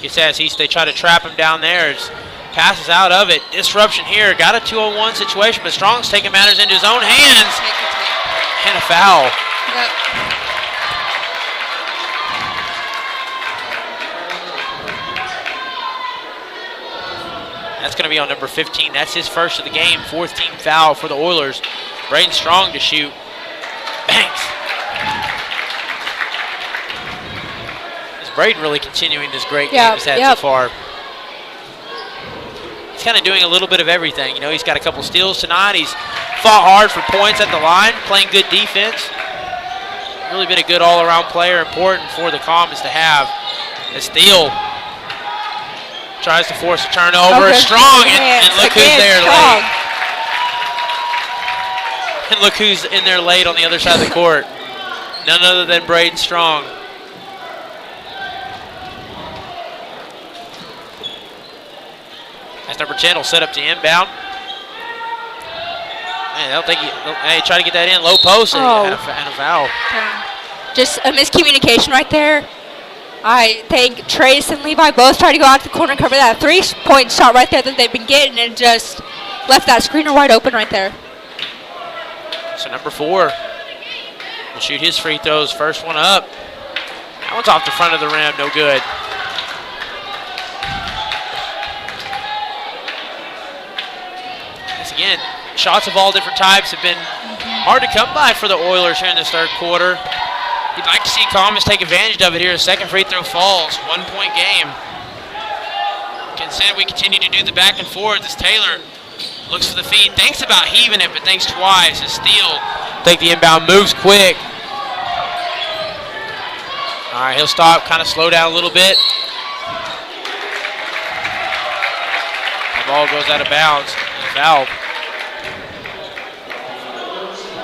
[SPEAKER 2] Gets as they try to trap him down there. It's passes out of it. Disruption here. Got a 2-on-1 situation, but Strong's taking matters into his own hands. And a foul.
[SPEAKER 3] Yep.
[SPEAKER 2] That's going to be on number 15. That's his first of the game. 4th team foul for the Oilers. Braden Strong to shoot. Banks. Is Braden really continuing this great game he's had so far? He's kind of doing a little bit of everything. He's got a couple steals tonight. He's fought hard for points at the line, playing good defense. Really been a good all-around player, important for the Comets to have. A steal. Tries to force a turnover. Strong, and look who's there late. And look who's in there late on the other side of the court. None other than Braden Strong. That's number 10 will set up to inbound. Man, they'll think try to get that in. Low post and a foul.
[SPEAKER 3] Just a miscommunication right there. I think Trace and Levi both tried to go out to the corner and cover that 3-point shot right there that they've been getting and just left that screener wide open right there.
[SPEAKER 2] So number 4 will shoot his free throws. First one up. That one's off the front of the rim, no good. Once again, shots of all different types have been hard to come by for the Oilers here in this third quarter. You'd like to see Comets take advantage of it here. Second free throw falls, 1 point game. We continue to do the back and forth as Taylor looks for the feed, thinks about heaving it, but thinks twice. As Steele take the inbound, moves quick. All right, he'll stop, kind of slow down a little bit. The ball goes out of bounds. Foul.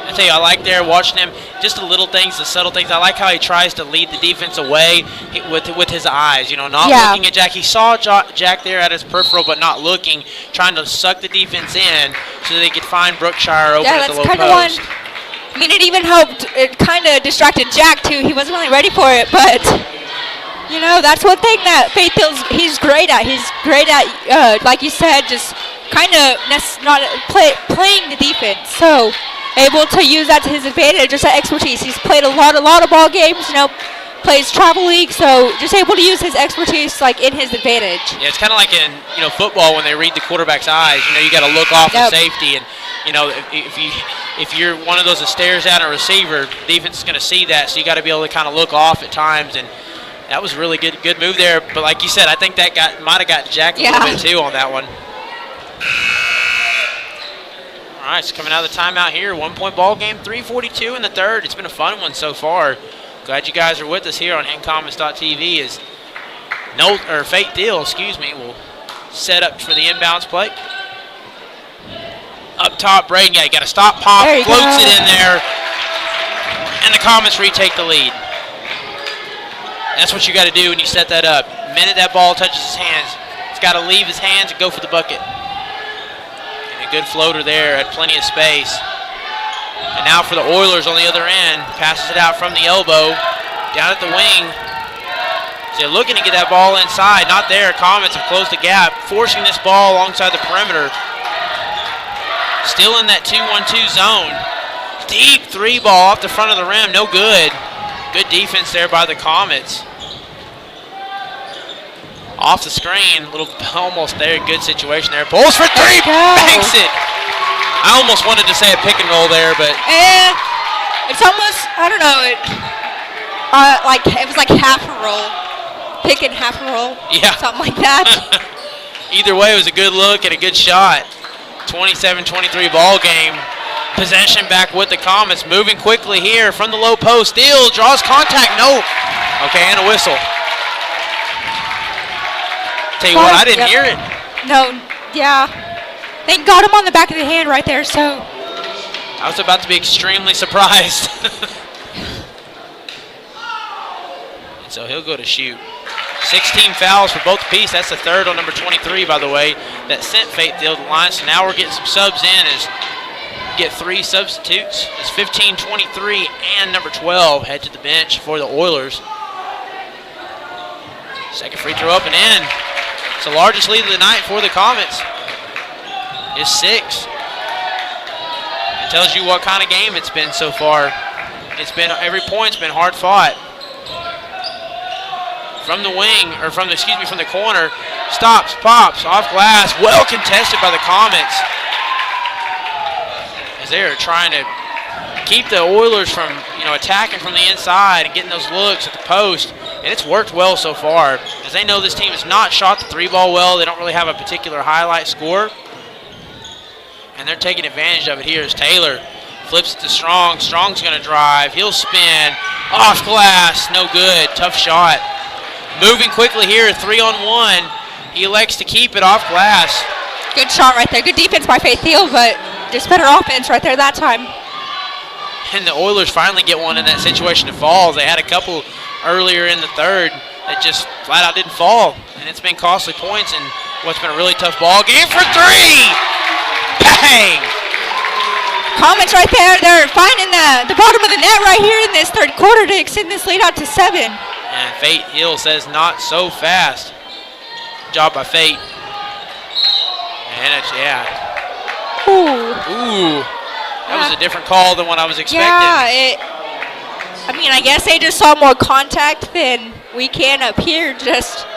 [SPEAKER 2] I tell you, I like there watching him, just the little things, the subtle things. I like how he tries to lead the defense away with his eyes, not looking at Jack. He saw Jack there at his peripheral, but not looking, trying to suck the defense in so they could find Brookshire open at the low post.
[SPEAKER 3] I mean, it even helped. It kind of distracted Jack, too. He wasn't really ready for it, but, that's one thing that Faith Hill's, he's great at. He's great at, like you said, just kind of not playing the defense. So, able to use that to his advantage, just that expertise. He's played a lot of ball games, plays travel league, so just able to use his expertise in his advantage.
[SPEAKER 2] Yeah, it's kind of like in football when they read the quarterback's eyes. You got to look off the safety, and if you're one of those that stares at a receiver, the defense is going to see that, so you got to be able to kind of look off at times, and that was a really good move there. But like you said, I think that might have got Jack a little bit too on that one. All right, so coming out of the timeout here, 1 point ball game, 3:42 in the third. It's been a fun one so far. Glad you guys are with us here on HintonComets.tv as Faith Hill, will set up for the inbounds play. Up top, Braden, you got to stop, pop, floats it in there, and the Comets retake the lead. That's what you got to do when you set that up. The minute that ball touches his hands, it's got to leave his hands and go for the bucket. Good floater there, had plenty of space. And now for the Oilers on the other end, passes it out from the elbow, down at the wing. So they're looking to get that ball inside, not there. Comets have closed the gap, forcing this ball alongside the perimeter. Still in that 2-1-2 zone. Deep three ball off the front of the rim, no good. Good defense there by the Comets. Off the screen, almost there, good situation there. Pulls for three, banks it. I almost wanted to say a pick and roll there, but.
[SPEAKER 3] It's almost, I don't know, it was like half a roll. Pick and half a roll.
[SPEAKER 2] Yeah.
[SPEAKER 3] Something like that.
[SPEAKER 2] Either way, it was a good look and a good shot. 27-23 ball game. Possession back with the Comets, moving quickly here from the low post. Steele draws contact, no. Okay, and a whistle. Tell you what, I didn't hear it.
[SPEAKER 3] No, yeah. They got him on the back of the hand right there, so.
[SPEAKER 2] I was about to be extremely surprised. And so he'll go to shoot. 16 fouls for both piece. That's the third on number 23, by the way, that sent Faith Hill to the line. So now we're getting some subs in as we get 3 substitutes. It's 15, 23, and number 12 head to the bench for the Oilers. Second free throw up and in. It's the largest lead of the night for the Comets. It's 6. It tells you what kind of game it's been so far. Every point's been hard fought. From the wing, or from the corner, stops, pops, off glass, well contested by the Comets. As they're trying to keep the Oilers from, attacking from the inside and getting those looks at the post. And it's worked well so far, as they know this team has not shot the 3-ball well. They don't really have a particular highlight score. And they're taking advantage of it here as Taylor flips it to Strong. Strong's going to drive. He'll spin. Off glass. No good. Tough shot. Moving quickly here, 3-on-1. He elects to keep it off glass.
[SPEAKER 3] Good shot right there. Good defense by Faith Hill, but just better offense right there that time.
[SPEAKER 2] And the Oilers finally get one in that situation that falls. They had a couple earlier in the third that just flat out didn't fall, and it's been costly points in what's been a really tough ball game for 3. Bang!
[SPEAKER 3] Comets right there. They're finding the bottom of the net right here in this third quarter to extend this lead out to 7.
[SPEAKER 2] And Faith Hill says not so fast. Good job by Faith. And it's, Ooh. That was a different call than what I was expecting.
[SPEAKER 3] Yeah, I mean, I guess they just saw more contact than we can up here. Just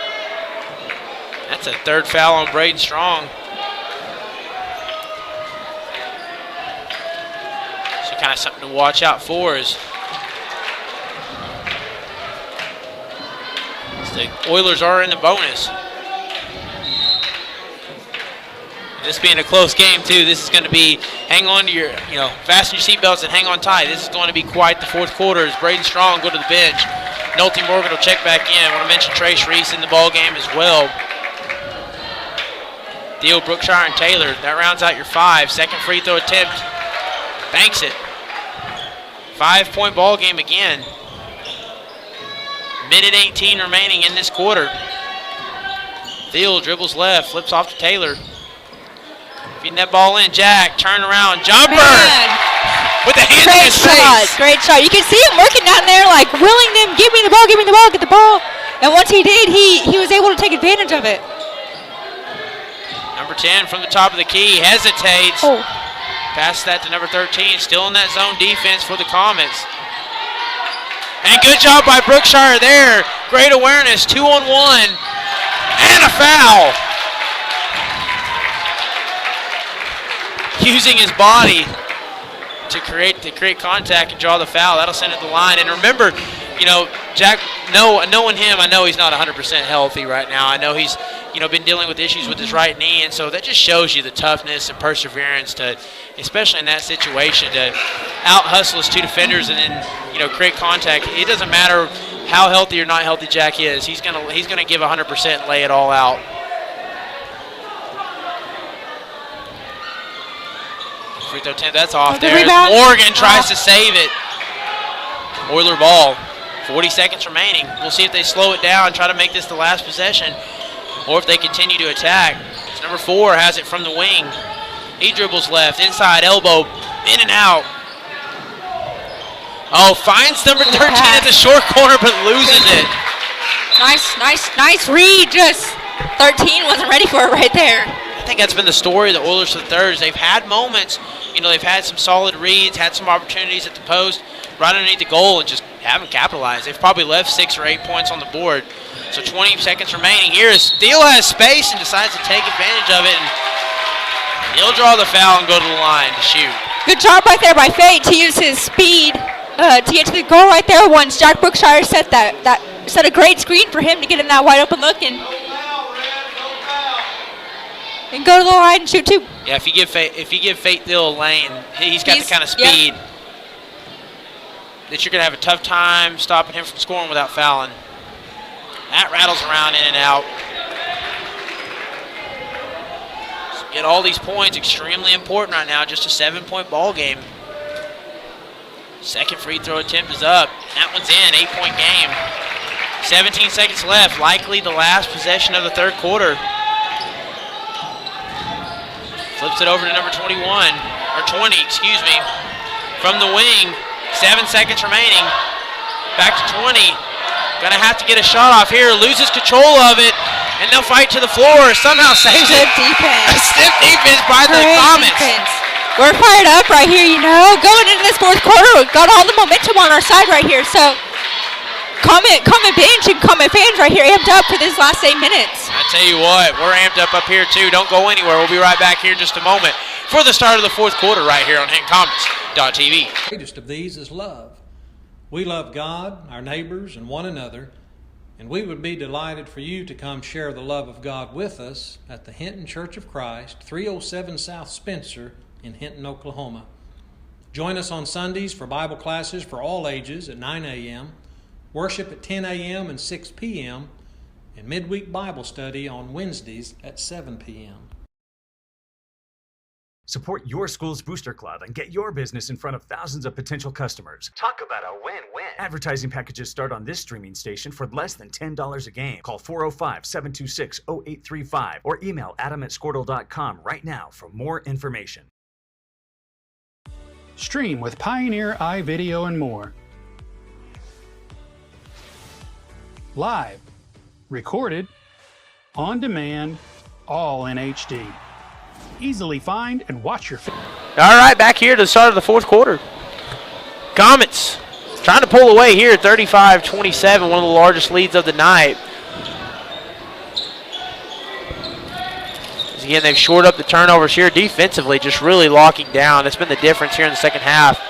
[SPEAKER 2] That's a third foul on Braden Strong. So kind of something to watch out for as the Oilers are in the bonus. This being a close game too, this is going to be hang on to your, fasten your seatbelts and hang on tight. This is going to be quite the fourth quarter as Braden Strong go to the bench. Nolte Morgan will check back in. I want to mention Trace Reese in the ball game as well. Deal Brookshire and Taylor. That rounds out your 5. Second free throw attempt. Banks it. 5-point ball game again. Minute 18 remaining in this quarter. Thiel dribbles left, flips off to Taylor. Feeding that ball in, Jack, turn around, jumper!
[SPEAKER 3] Man.
[SPEAKER 2] With the hands in his face.
[SPEAKER 3] Great shot. You can see him working down there, like willing them, give me the ball, get the ball. And once he did, he was able to take advantage of it.
[SPEAKER 2] Number 10 from the top of the key, hesitates.
[SPEAKER 3] Oh.
[SPEAKER 2] Passes that to number 13, still in that zone defense for the Comets. And good job by Brookshire there. Great awareness, 2-on-1. And a foul. Using his body to create contact and draw the foul. That'll send it to the line. And remember, Jack, knowing him, I know he's not 100% healthy right now. I know he's, been dealing with issues with his right knee, and so that just shows you the toughness and perseverance to, especially in that situation, to out-hustle his two defenders and then, create contact. It doesn't matter how healthy or not healthy Jack is. He's gonna give 100% and lay it all out. Free throw attempt, that's off there. Morgan tries to save it. Oiler ball. 40 seconds remaining. We'll see if they slow it down, try to make this the last possession, or if they continue to attack. So number 4 has it from the wing. He dribbles left, inside elbow, in and out. Oh, finds number 13 at the short corner, but loses it.
[SPEAKER 3] Nice read. Just 13 wasn't ready for it right there.
[SPEAKER 2] I think that's been the story of the Oilers for the thirds. They've had moments, they've had some solid reads, had some opportunities at the post, right underneath the goal, and just haven't capitalized. They've probably left 6 or 8 points on the board. So 20 seconds remaining. Here, Steele has space and decides to take advantage of it, and he'll draw the foul and go to the line to shoot.
[SPEAKER 3] Good job right there by Fate to use his speed to get to the goal right there. Once Jack Brookshire set set a great screen for him to get in that wide open look and go to the line and shoot too.
[SPEAKER 2] Yeah, if you give Fate Thiel a lane, he's got the kind of speed that you're gonna have a tough time stopping him from scoring without fouling. That rattles around in and out. So get all these points, extremely important right now. Just a 7-point ball game. Second free throw attempt is up. That one's in. 8-point game. 17 seconds left. Likely the last possession of the third quarter. Flips it over to number 21, or 20, excuse me. From the wing, 7 seconds remaining. Back to 20. Gonna have to get a shot off here. Loses control of it, and they'll fight to the floor. Somehow saves it. A stiff defense by the Comets.
[SPEAKER 3] We're fired up right here, Going into this fourth quarter, we've got all the momentum on our side right here. So, Comet bench and Comet fans right here amped up for this last 8 minutes.
[SPEAKER 2] I tell you what, we're amped up here too. Don't go anywhere. We'll be right back here in just a moment for the start of the fourth quarter right here on HintonComets.tv.
[SPEAKER 8] The greatest of these is love. We love God, our neighbors, and one another, and we would be delighted for you to come share the love of God with us at the Hinton Church of Christ, 307 South Spencer in Hinton, Oklahoma. Join us on Sundays for Bible classes for all ages at 9 a.m., worship at 10 a.m. and 6 p.m., and midweek Bible study on Wednesdays at 7 p.m.
[SPEAKER 9] Support your school's booster club and get your business in front of thousands of potential customers. Talk about a win-win. Advertising packages start on this streaming station for less than $10 a game. Call 405-726-0835 or email adam@squirtle.com right now for more information.
[SPEAKER 10] Stream with Pioneer iVideo and more. Live, recorded, on demand, all in HD. Easily find and watch your
[SPEAKER 2] All right, back here to the start of the fourth quarter. Comets trying to pull away here, 35-27, one of the largest leads of the night. Again, they've shored up the turnovers here defensively, just really locking down. That's been the difference here in the second half.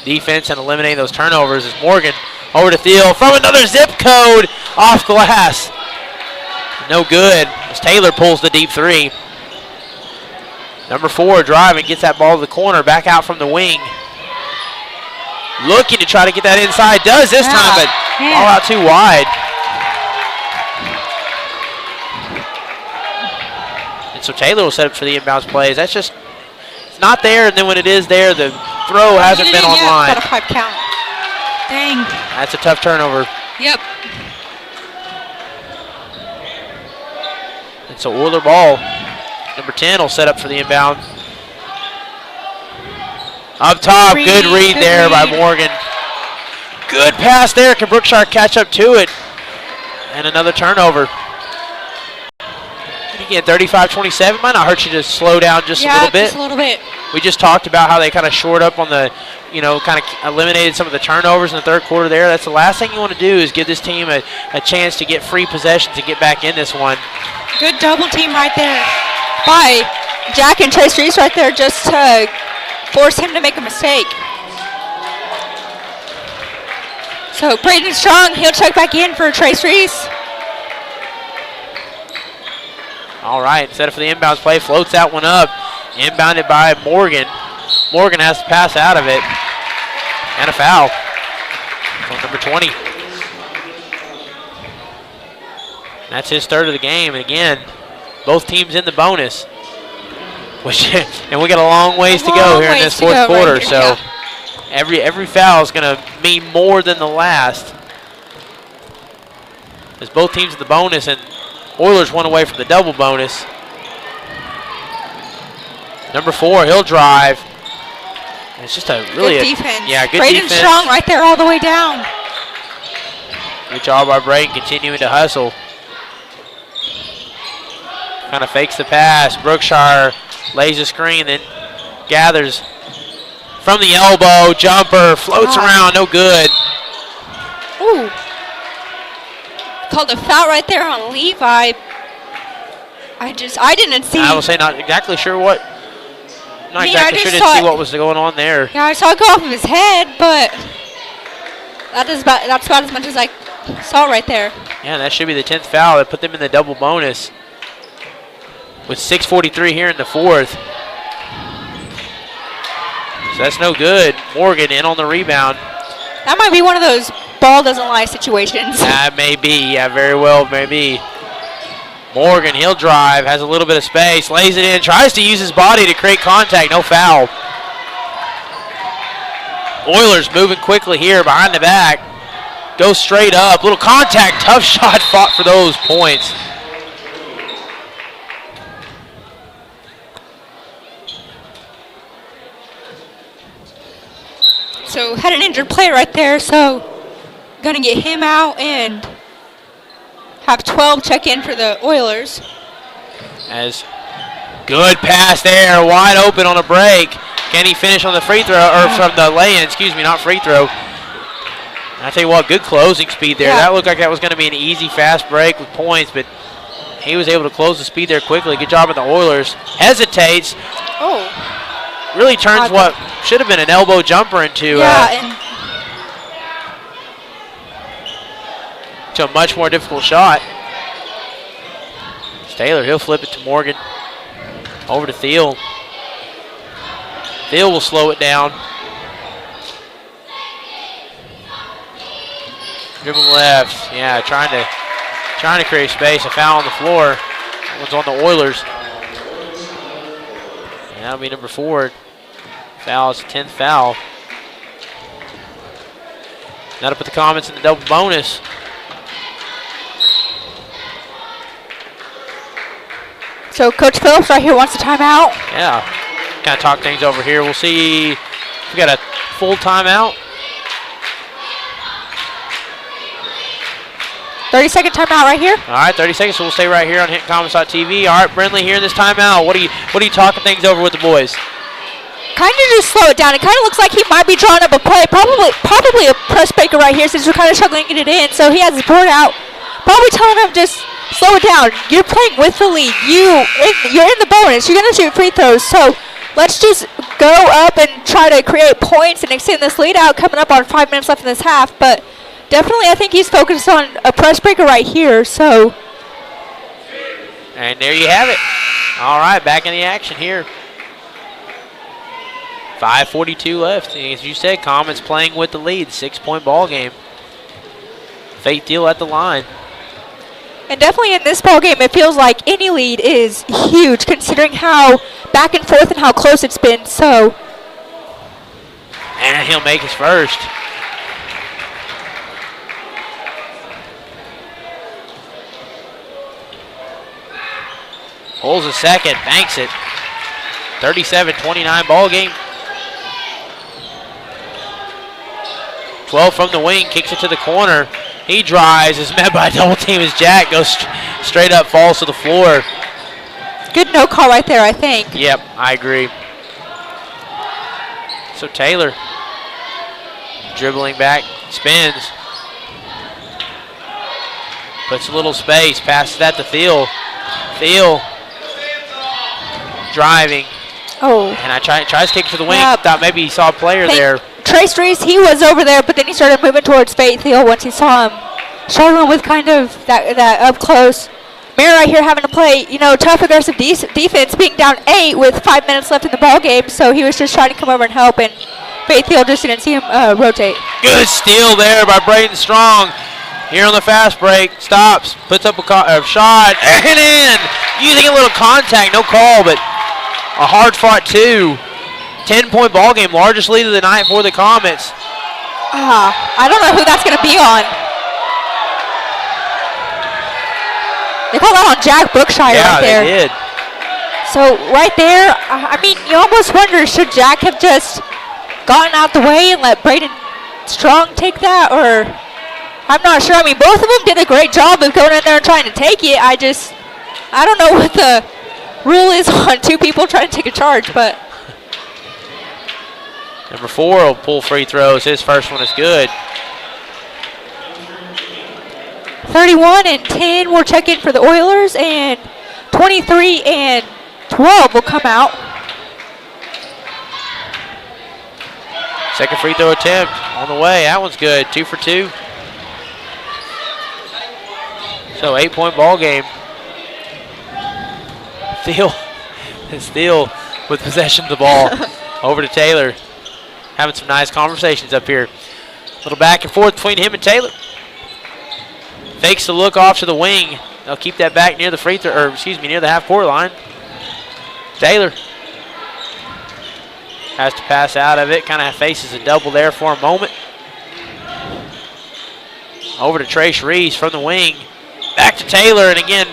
[SPEAKER 2] Defense and eliminating those turnovers as Morgan over to Thiel from another zip code off glass. No good as Taylor pulls the deep three. Number 4 driving, gets that ball to the corner, back out from the wing. Looking to try to get that inside, does this time, but ball out too wide. And so Taylor will set up for the inbounds plays. That's just, it's not there, and then when it is there, the throw hasn't been online.
[SPEAKER 3] Got a 5 count. Dang.
[SPEAKER 2] That's a tough turnover.
[SPEAKER 3] Yep.
[SPEAKER 2] And so Oiler ball. Number 10 will set up for the inbound. Up top, good read there by Morgan. Good pass there. Can Brookshire catch up to it? And another turnover. Again, 35-27 might not hurt you to slow down just a little bit.
[SPEAKER 3] Just a little bit.
[SPEAKER 2] We just talked about how they kind of shored up on the, kind of eliminated some of the turnovers in the third quarter there. That's the last thing you want to do is give this team a chance to get free possessions and get back in this one.
[SPEAKER 3] Good double team right there by Jack and Trace Reese right there just to force him to make a mistake. So Braden Strong, he'll check back in for Trace Reese.
[SPEAKER 2] All right, set up for the inbounds play, floats that one up. Inbounded by Morgan. Morgan has to pass out of it. And a foul. On number 20. That's his third of the game. And again, both teams in the bonus. And we got a long ways to go here in this fourth quarter. Right here, so every foul is going to mean more than the last. As both teams in the bonus, and Oilers one away from the double bonus. Number 4, he'll drive. And it's just a really
[SPEAKER 3] good defense.
[SPEAKER 2] Good
[SPEAKER 3] Braden
[SPEAKER 2] defense.
[SPEAKER 3] Strong right there all the way down.
[SPEAKER 2] Good job by Braden continuing to hustle. Kind of fakes the pass. Brookshire lays a screen, then gathers from the elbow. Jumper floats around, no good.
[SPEAKER 3] Ooh. Called a foul right there on Levi. I didn't see.
[SPEAKER 2] I will say not exactly sure what. Not exactly sure. Didn't see what was going on there.
[SPEAKER 3] Yeah, I saw it go off of his head, but that's about as much as I saw right there.
[SPEAKER 2] Yeah, that should be the 10th foul that put them in the double bonus. With 6:43 here in the fourth. So that's no good. Morgan in on the rebound.
[SPEAKER 3] That might be one of those ball doesn't lie situations.
[SPEAKER 2] That may be. Yeah, very well may be. Morgan, he'll drive, has a little bit of space, lays it in, tries to use his body to create contact, no foul. Oilers moving quickly here behind the back. Goes straight up, little contact, tough shot fought for those points.
[SPEAKER 3] So had an injured player right there, so gonna get him out and have 12 check in for the Oilers.
[SPEAKER 2] As good pass there, wide open on a break. Can he finish on the free throw, or from the lay-in, excuse me, not free throw. And I tell you what, good closing speed there. That looked like that was going to be an easy, fast break with points, but he was able to close the speed there quickly. Good job of the Oilers. Hesitates.
[SPEAKER 3] Oh.
[SPEAKER 2] Really turns what should have been an elbow jumper into to a much more difficult shot. It's Taylor, he'll flip it to Morgan. Over to Thiel. Thiel will slow it down. Dribble left, trying to create space. A foul on the floor. That one's on the Oilers. And that'll be number 4. Foul is the 10th foul. That'll put the Comets in the double bonus.
[SPEAKER 3] So Coach Phillips right here wants a timeout.
[SPEAKER 2] Yeah, kind of talk things over here. We'll see if we got a full timeout.
[SPEAKER 3] 30-second timeout right here.
[SPEAKER 2] All right, 30 seconds, so we'll stay right here on HintonComets.tv. All right, Brindley here in this timeout. What are you talking things over with the boys?
[SPEAKER 3] kind of just slow it down. It kind of looks like he might be drawing up a play. Probably a press breaker right here since we're kind of struggling to get it in. So he has his board out. Probably telling him just slow it down. You're playing with the lead. You're in the bonus. You're going to shoot free throws. So let's just go up and try to create points and extend this lead out coming up on 5 minutes left in this half. But definitely I think he's focused on a press breaker right here. So.
[SPEAKER 2] And there you have it. All right, back in the action here. 5:42 left. As you said, Comets playing with the lead. 6-point ball game. Faith Deal at the line.
[SPEAKER 3] And definitely in this ball game, it feels like any lead is huge considering how back and forth and how close it's been. So.
[SPEAKER 2] And he'll make his first. Pulls a second, banks it. 37-29 ball game. 12 from the wing, kicks it to the corner. He drives, is met by a double team as Jack goes straight up, falls to the floor.
[SPEAKER 3] Good no call right there, I think.
[SPEAKER 2] Yep, I agree. So Taylor dribbling back, spins. Puts a little space, passes that to Thiel. Thiel driving.
[SPEAKER 3] Oh.
[SPEAKER 2] And tries to kick it to the wing.
[SPEAKER 3] Yep.
[SPEAKER 2] Thought maybe he saw a player there.
[SPEAKER 3] Trace Reese, he was over there, but then he started moving towards Faith Thiel once he saw him struggling with kind of that up close. Merritt right here having to play, tough, aggressive defense, being down 8 with 5 minutes left in the ball game. So he was just trying to come over and help, and Faith Thiel just didn't see him rotate.
[SPEAKER 2] Good steal there by Braden Strong. Here on the fast break, stops, puts up a shot, and in. Using a little contact, no call, but a hard-fought 2. 10-point ball game, largest lead of the night for the Comets.
[SPEAKER 3] I don't know who that's going to be on. They call that on Jack Brookshire right there.
[SPEAKER 2] Yeah, they did.
[SPEAKER 3] So right there, I mean, you almost wonder, should Jack have just gotten out the way and let Braden Strong take that, or I'm not sure. I mean, both of them did a great job of going in there and trying to take it. I don't know what the rule is on 2 people trying to take a charge, but.
[SPEAKER 2] Number 4 will pull free throws. His first one is good.
[SPEAKER 3] 31-10 will check in for the Oilers, and 23-12 will come out.
[SPEAKER 2] Second free throw attempt on the way. That one's good. 2 for 2. So 8-point ball game. Thiel with possession of the ball. Over to Taylor. Having some nice conversations up here. A little back and forth between him and Taylor. Fakes the look off to the wing. They'll keep that back near the near the half-court line. Taylor has to pass out of it. Kind of faces a double there for a moment. Over to Trace Reese from the wing. Back to Taylor, and again,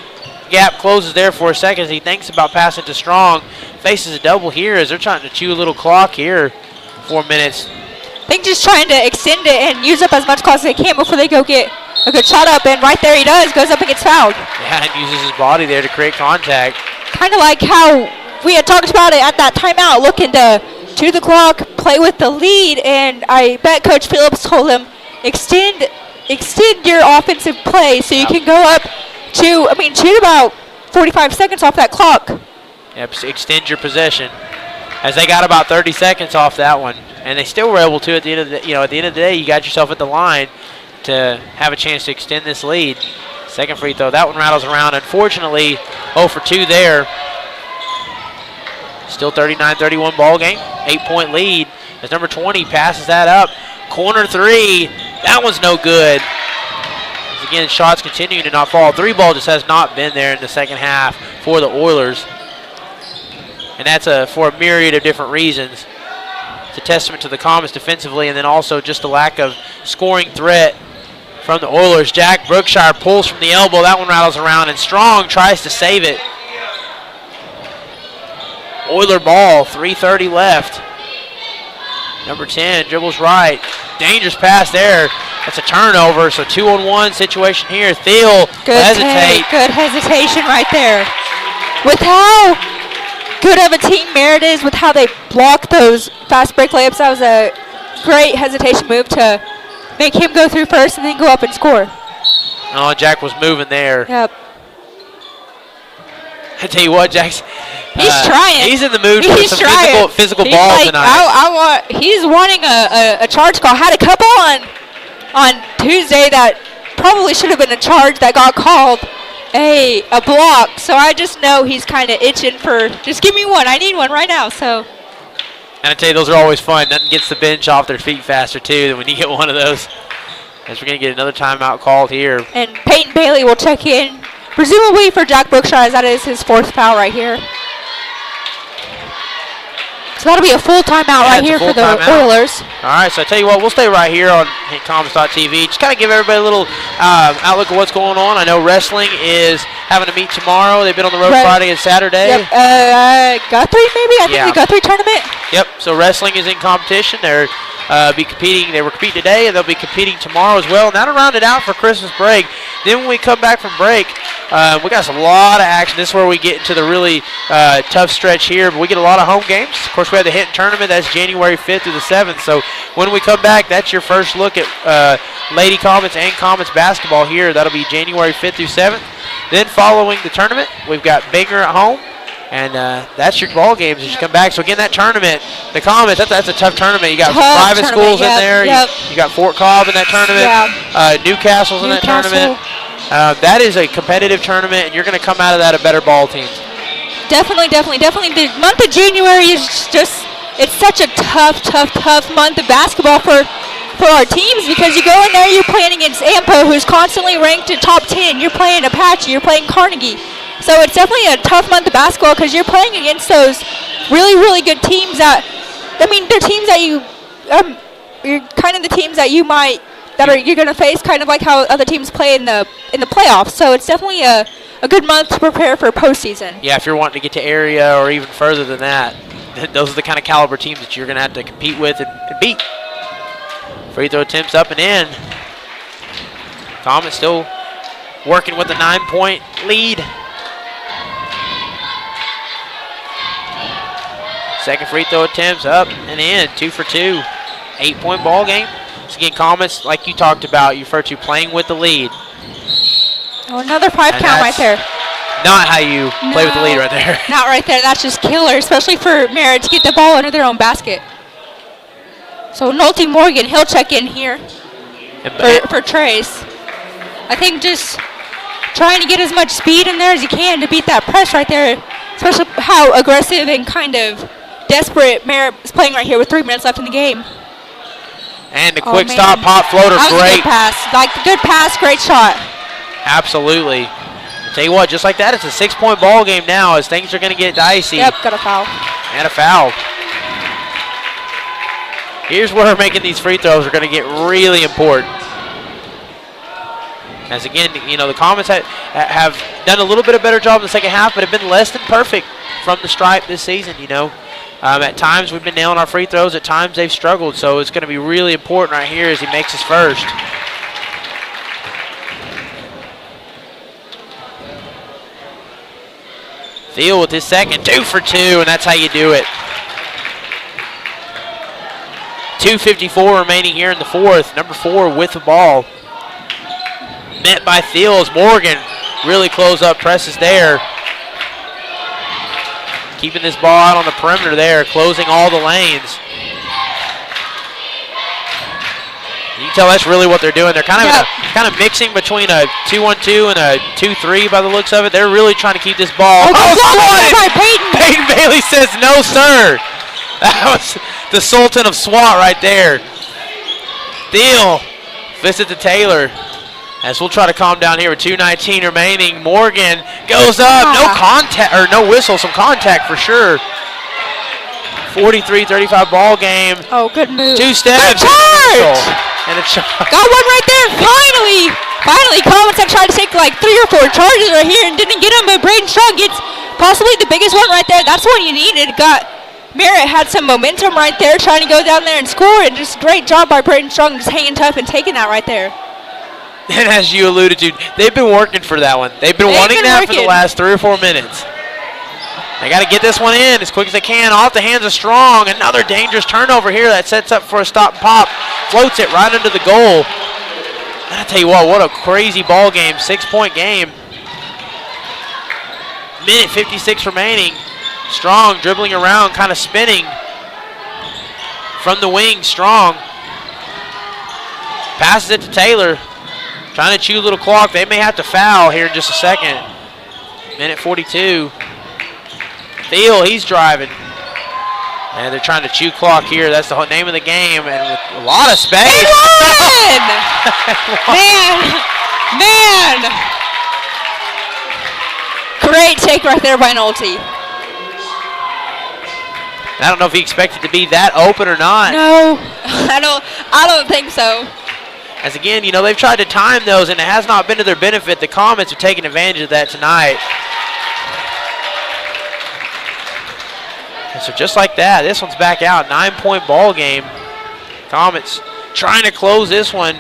[SPEAKER 2] gap closes there for a second as he thinks about passing to Strong. Faces a double here as they're trying to chew a little clock here. 4 minutes.
[SPEAKER 3] I think just trying to extend it and use up as much clock as they can before they go get a good shot up, and right there he does, goes up and gets fouled.
[SPEAKER 2] Yeah, and uses his body there to create contact.
[SPEAKER 3] Kind of like how we had talked about it at that timeout, looking to chew the clock, play with the lead, and I bet Coach Phillips told him, extend your offensive play so you can go up to, shoot about 45 seconds off that clock.
[SPEAKER 2] Yep, extend your possession. As they got about 30 seconds off that one, and they still were able to at the end of the at the end of the day, you got yourself at the line to have a chance to extend this lead. Second free throw, that one rattles around. Unfortunately, 0 for 2 there. Still 39-31 ball game. 8-point lead as number 20 passes that up. Corner 3, that one's no good. As again, shots continuing to not fall. 3 ball just has not been there in the second half for the Oilers. And that's for a myriad of different reasons. It's a testament to the Comets defensively, and then also just the lack of scoring threat from the Oilers. Jack Brookshire pulls from the elbow. That one rattles around, and Strong tries to save it. Oiler ball, 3:30 left. Number 10 dribbles right. Dangerous pass there. That's a turnover, so 2-on-1 situation here. Thiel hesitate.
[SPEAKER 3] Good hesitation right there. With how good of a team Merritt is with how they block those fast break layups. That was a great hesitation move to make him go through first and then go up and score.
[SPEAKER 2] Oh, Jack was moving there.
[SPEAKER 3] Yep.
[SPEAKER 2] I tell you what, Jack's.
[SPEAKER 3] He's trying.
[SPEAKER 2] He's in the mood for some physical ball
[SPEAKER 3] like,
[SPEAKER 2] tonight.
[SPEAKER 3] He's wanting a charge call. Had a couple on Tuesday that probably should have been a charge that got called a block. So I just know he's kind of itching for, just give me one. I need one right now. So.
[SPEAKER 2] And I tell you, those are always fun. Nothing gets the bench off their feet faster, too, than when you get one of those. As we're going to get another timeout called here.
[SPEAKER 3] And Peyton Bailey will check in, presumably for Jack Brookshire, as that is his 4th foul right here. So that'll be a full timeout right here for the Oilers.
[SPEAKER 2] All right, so I tell you what, we'll stay right here on Comms.tv. Just kind of give everybody a little outlook of what's going on. I know wrestling is having a meet tomorrow. They've been on the road Friday and Saturday.
[SPEAKER 3] Yep. Guthrie maybe? I think the Guthrie tournament.
[SPEAKER 2] Yep, so wrestling is in competition. They were competing today, and they'll be competing tomorrow as well. And that'll round it out for Christmas break. Then when we come back from break, we got a lot of action. This is where we get into the really tough stretch here, but we get a lot of home games. Of course, we have the Hinton tournament. That's January 5th through the 7th. So when we come back, that's your first look at Lady Comets and Comets basketball here. That'll be January 5th through 7th. Then following the tournament, we've got Bigger at home. And that's your ball games as you come back. So, again, that tournament, the Comets, that's a tough tournament. You got private schools in there.
[SPEAKER 3] Yep.
[SPEAKER 2] You got Fort Cobb in that tournament. Newcastle's in that tournament. That is a competitive tournament, and you're going to come out of that a better ball team.
[SPEAKER 3] Definitely. The month of January is just, it's such a tough month of basketball for our teams, because you go in there, you're playing against AMPO, who's constantly ranked in top 10. You're playing Apache. You're playing Carnegie. So it's definitely a tough month of basketball because you're playing against those really, really good teams that, I mean, they're teams that you're kind of the teams that you're going to face, kind of like how other teams play in the playoffs. So it's definitely a good month to prepare for postseason.
[SPEAKER 2] Yeah, if you're wanting to get to area or even further than that, those are the kind of caliber teams that you're going to have to compete with and beat. Free throw attempts up and in. Comets still working with a 9-point lead. Second free throw attempts up and in, 2 for 2. 8-point ball game. So again, Comets, like you talked about, you refer to playing with the lead.
[SPEAKER 3] Oh, another 5 count right there.
[SPEAKER 2] Not how you play with the lead right there.
[SPEAKER 3] Not right there. That's just killer, especially for Merritt to get the ball under their own basket. So Nolte Morgan, he'll check in here for Trace. I think just trying to get as much speed in there as you can to beat that press right there, especially how aggressive and kind of desperate Merritt is playing right here with 3 minutes left in the game.
[SPEAKER 2] And the quick stop, pop floater, great.
[SPEAKER 3] Good pass, good pass, great shot.
[SPEAKER 2] Absolutely. I'll tell you what, just like that, it's a 6-point ball game now as things are going to get dicey.
[SPEAKER 3] Yep, got a foul.
[SPEAKER 2] And a foul. Here's where making these free throws are going to get really important. As again, you know, the Comets have done a little bit of better job in the second half, but have been less than perfect from the stripe this season, you know. At times we've been nailing our free throws. At times they've struggled. So it's going to be really important right here as he makes his first. Thiel with his second, 2 for 2, and that's how you do it. 2:54 remaining here in the fourth. Number 4 with the ball. Met by Thiel as Morgan really close up presses there. Keeping this ball out on the perimeter there, closing all the lanes. You can tell that's really what they're doing. They're kind of mixing between a 2-1-2 and a 2-3 by the looks of it. They're really trying to keep this ball.
[SPEAKER 3] By Peyton.
[SPEAKER 2] Peyton Bailey says no, sir. That was the Sultan of SWAT right there. Thiel fits it to Taylor. As we'll try to calm down here with 2:19 remaining. Morgan goes up. No contact, or no whistle. Some contact for sure. 43-35 ball game.
[SPEAKER 3] Oh, good move.
[SPEAKER 2] 2 steps. And a charge.
[SPEAKER 3] Got one right there. Finally, Comets have tried to take like 3 or 4 charges right here and didn't get them, but Braden Strong gets possibly the biggest one right there. That's what you needed. Merritt had some momentum right there, trying to go down there and score, and just great job by Braden Strong, just hanging tough and taking that right there.
[SPEAKER 2] And as you alluded to, they've been working for that one. They've been wanting that for the last 3 or 4 minutes. They got to get this one in as quick as they can. Off the hands of Strong. Another dangerous turnover here that sets up for a stop and pop. Floats it right under the goal. And I tell you what a crazy ball game. 6-point game. Minute 56 remaining. Strong dribbling around, kind of spinning from the wing. Strong passes it to Taylor. Trying to chew a little clock. They may have to foul here in just a second. Minute 42. Thiel, he's driving. And they're trying to chew clock here. That's the name of the game. And with a lot of space.
[SPEAKER 3] They won! Man! Great take right there by Nolte.
[SPEAKER 2] I don't know if he expected to be that open or not.
[SPEAKER 3] No, I don't think so.
[SPEAKER 2] As again, they've tried to time those, and it has not been to their benefit. The Comets are taking advantage of that tonight. And so just like that, this one's back out. 9-point ball game. Comets trying to close this one.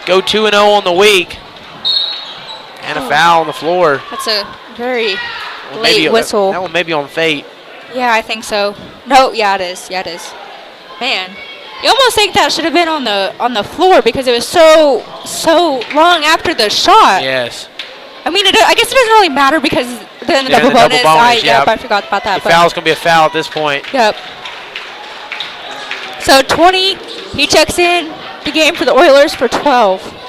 [SPEAKER 2] Go 2-0 on the week. And a foul on the floor.
[SPEAKER 3] That's a very late whistle.
[SPEAKER 2] That one may be on Fate.
[SPEAKER 3] Yeah, I think so. No, yeah, it is. Yeah, it is. Man, you almost think that should have been on the floor because it was so long after the shot.
[SPEAKER 2] Yes.
[SPEAKER 3] I mean, I guess it doesn't really matter because then the double bonus. I forgot about that.
[SPEAKER 2] The foul's going to be a foul at this point.
[SPEAKER 3] Yep. So 20, he checks in the game for the Oilers for 12.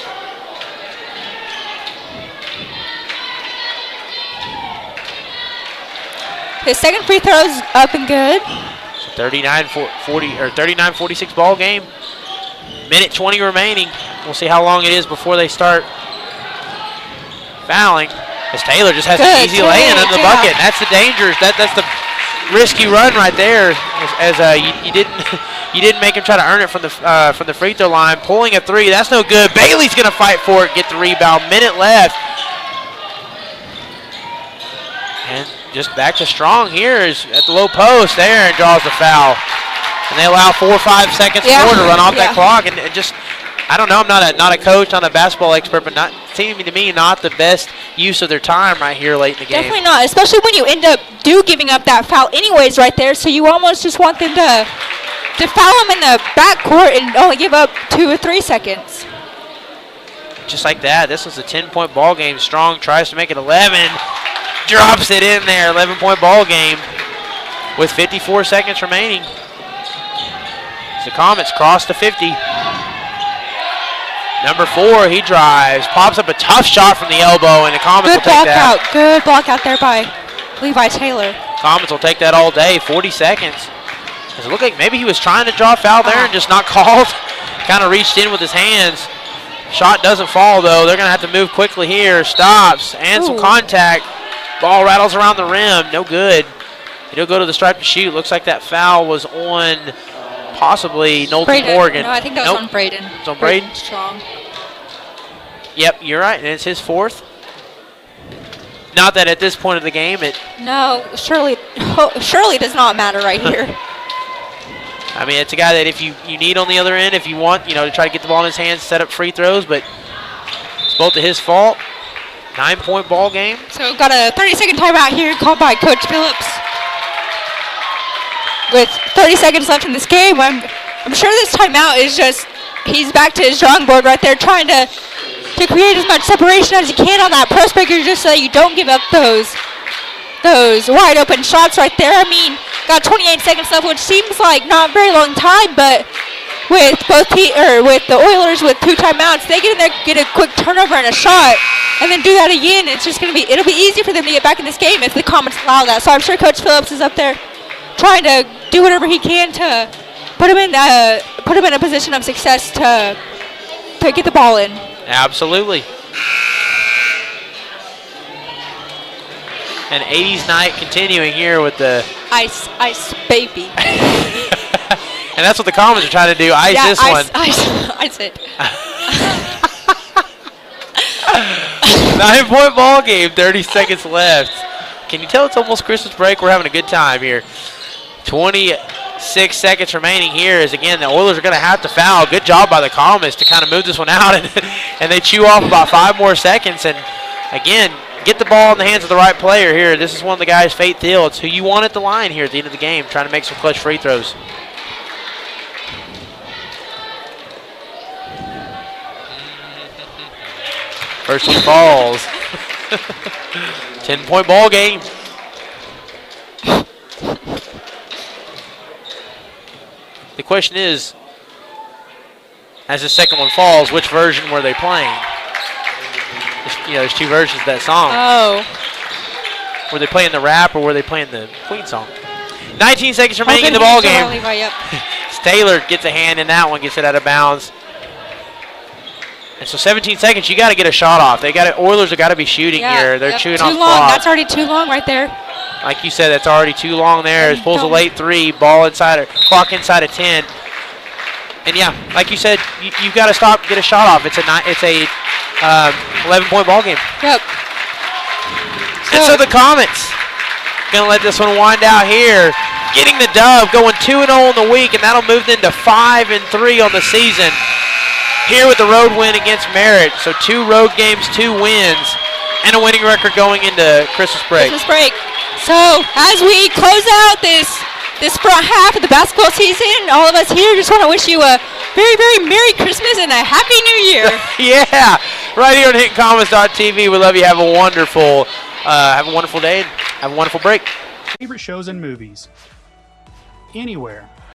[SPEAKER 3] His second free throw's up and good.
[SPEAKER 2] 39-46 ball game. Minute 20 remaining. We'll see how long it is before they start fouling. As Taylor just has an easy lay-in under the bucket. And that's the danger. That's the risky run right there. As you didn't make him try to earn it from the free throw line. Pulling a three. That's no good. Bailey's going to fight for it. Get the rebound. Minute left. And just back to Strong here is at the low post there and draws the foul. And they allow 4 or 5 seconds more to run off that clock. And just, I don't know, I'm not a coach, not a basketball expert, but seeming to me not the best use of their time right here late in the game.
[SPEAKER 3] Definitely not, especially when you end up giving up that foul anyways right there. So you almost just want them to foul them in the backcourt and only give up 2 or 3 seconds.
[SPEAKER 2] Just like that, this was a 10-point ball game. Strong tries to make it 11. Drops it in there. 11-point ball game with 54 seconds remaining. The Comets cross to 50. Number 4, he drives, pops up a tough shot from the elbow, and the Comets will take that.
[SPEAKER 3] Good block out there by Levi Taylor.
[SPEAKER 2] Comets will take that all day. 40 seconds. Does it look like maybe he was trying to draw a foul there and just not called? Kind of reached in with his hands. Shot doesn't fall though. They're going to have to move quickly here. Stops and some contact. Ball rattles around the rim. No good. He'll go to the stripe to shoot. Looks like that foul was on possibly Nolte Morgan.
[SPEAKER 3] No, I think that was on Braden.
[SPEAKER 2] It's on Braden?
[SPEAKER 3] Strong.
[SPEAKER 2] Yep, you're right. And it's his 4th. Not that at this point of the game it...
[SPEAKER 3] No, surely does not matter right here.
[SPEAKER 2] I mean, it's a guy that if you need on the other end, if you want, to try to get the ball in his hands, set up free throws, but it's both of his fault. 9-point ball game.
[SPEAKER 3] So we've got a 30-second timeout here called by Coach Phillips. With 30 seconds left in this game, I'm sure this timeout is just, he's back to his drawing board right there, trying to create as much separation as he can on that post breaker just so that you don't give up those wide open shots right there. I mean, got 28 seconds left, which seems like not a very long time, but with with the Oilers with 2 timeouts, they get in there, get a quick turnover and a shot, and then do that again. It's just it'll be easy for them to get back in this game if the Comets allow that. So I'm sure Coach Phillips is up there trying to do whatever he can to put him in a position of success to get the ball in.
[SPEAKER 2] Absolutely. An 80s night continuing here with the
[SPEAKER 3] ice baby.
[SPEAKER 2] And that's what the Comets are trying to do. This one.
[SPEAKER 3] Ice it.
[SPEAKER 2] 9-point ball game, 30 seconds left. Can you tell it's almost Christmas break? We're having a good time here. 26 seconds remaining here as, again, the Oilers are going to have to foul. Good job by the Comets to kind of move this one out, and they chew off about 5 more seconds. And, again, get the ball in the hands of the right player here. This is one of the guys, Faith Hill. It's who you want at the line here at the end of the game, trying to make some clutch free throws. First one falls. 10-point ball game. The question is, as the second one falls, which version were they playing? There's two versions of that song.
[SPEAKER 3] Oh.
[SPEAKER 2] Were they playing the rap or were they playing the Queen song? 19 seconds remaining in the ball game. Taylor gets a hand in that one, gets it out of bounds. And so 17 seconds, you got to get a shot off. Oilers have got to be shooting here. They're chewing off
[SPEAKER 3] too long. That's already too long right there.
[SPEAKER 2] Like you said, that's already too long there. He pulls a late three, ball inside, clock inside of 10. And yeah, like you said, you've got to stop, get a shot off. It's a 11-point ball game.
[SPEAKER 3] Yep.
[SPEAKER 2] And so the Comets gonna let this one wind out here, getting the dub, going 2-0 in the week, and that'll move them to 5-3 on the season. Here with the road win against Merritt, so 2 road games, 2 wins, and a winning record going into Christmas break.
[SPEAKER 3] So as we close out this front half of the basketball season, all of us here just want to wish you a very, very Merry Christmas and a Happy New Year.
[SPEAKER 12] Yeah, right here on HintonComets.tv. We love you. Have a wonderful day and have a wonderful break.
[SPEAKER 10] Favorite shows and movies. Anywhere.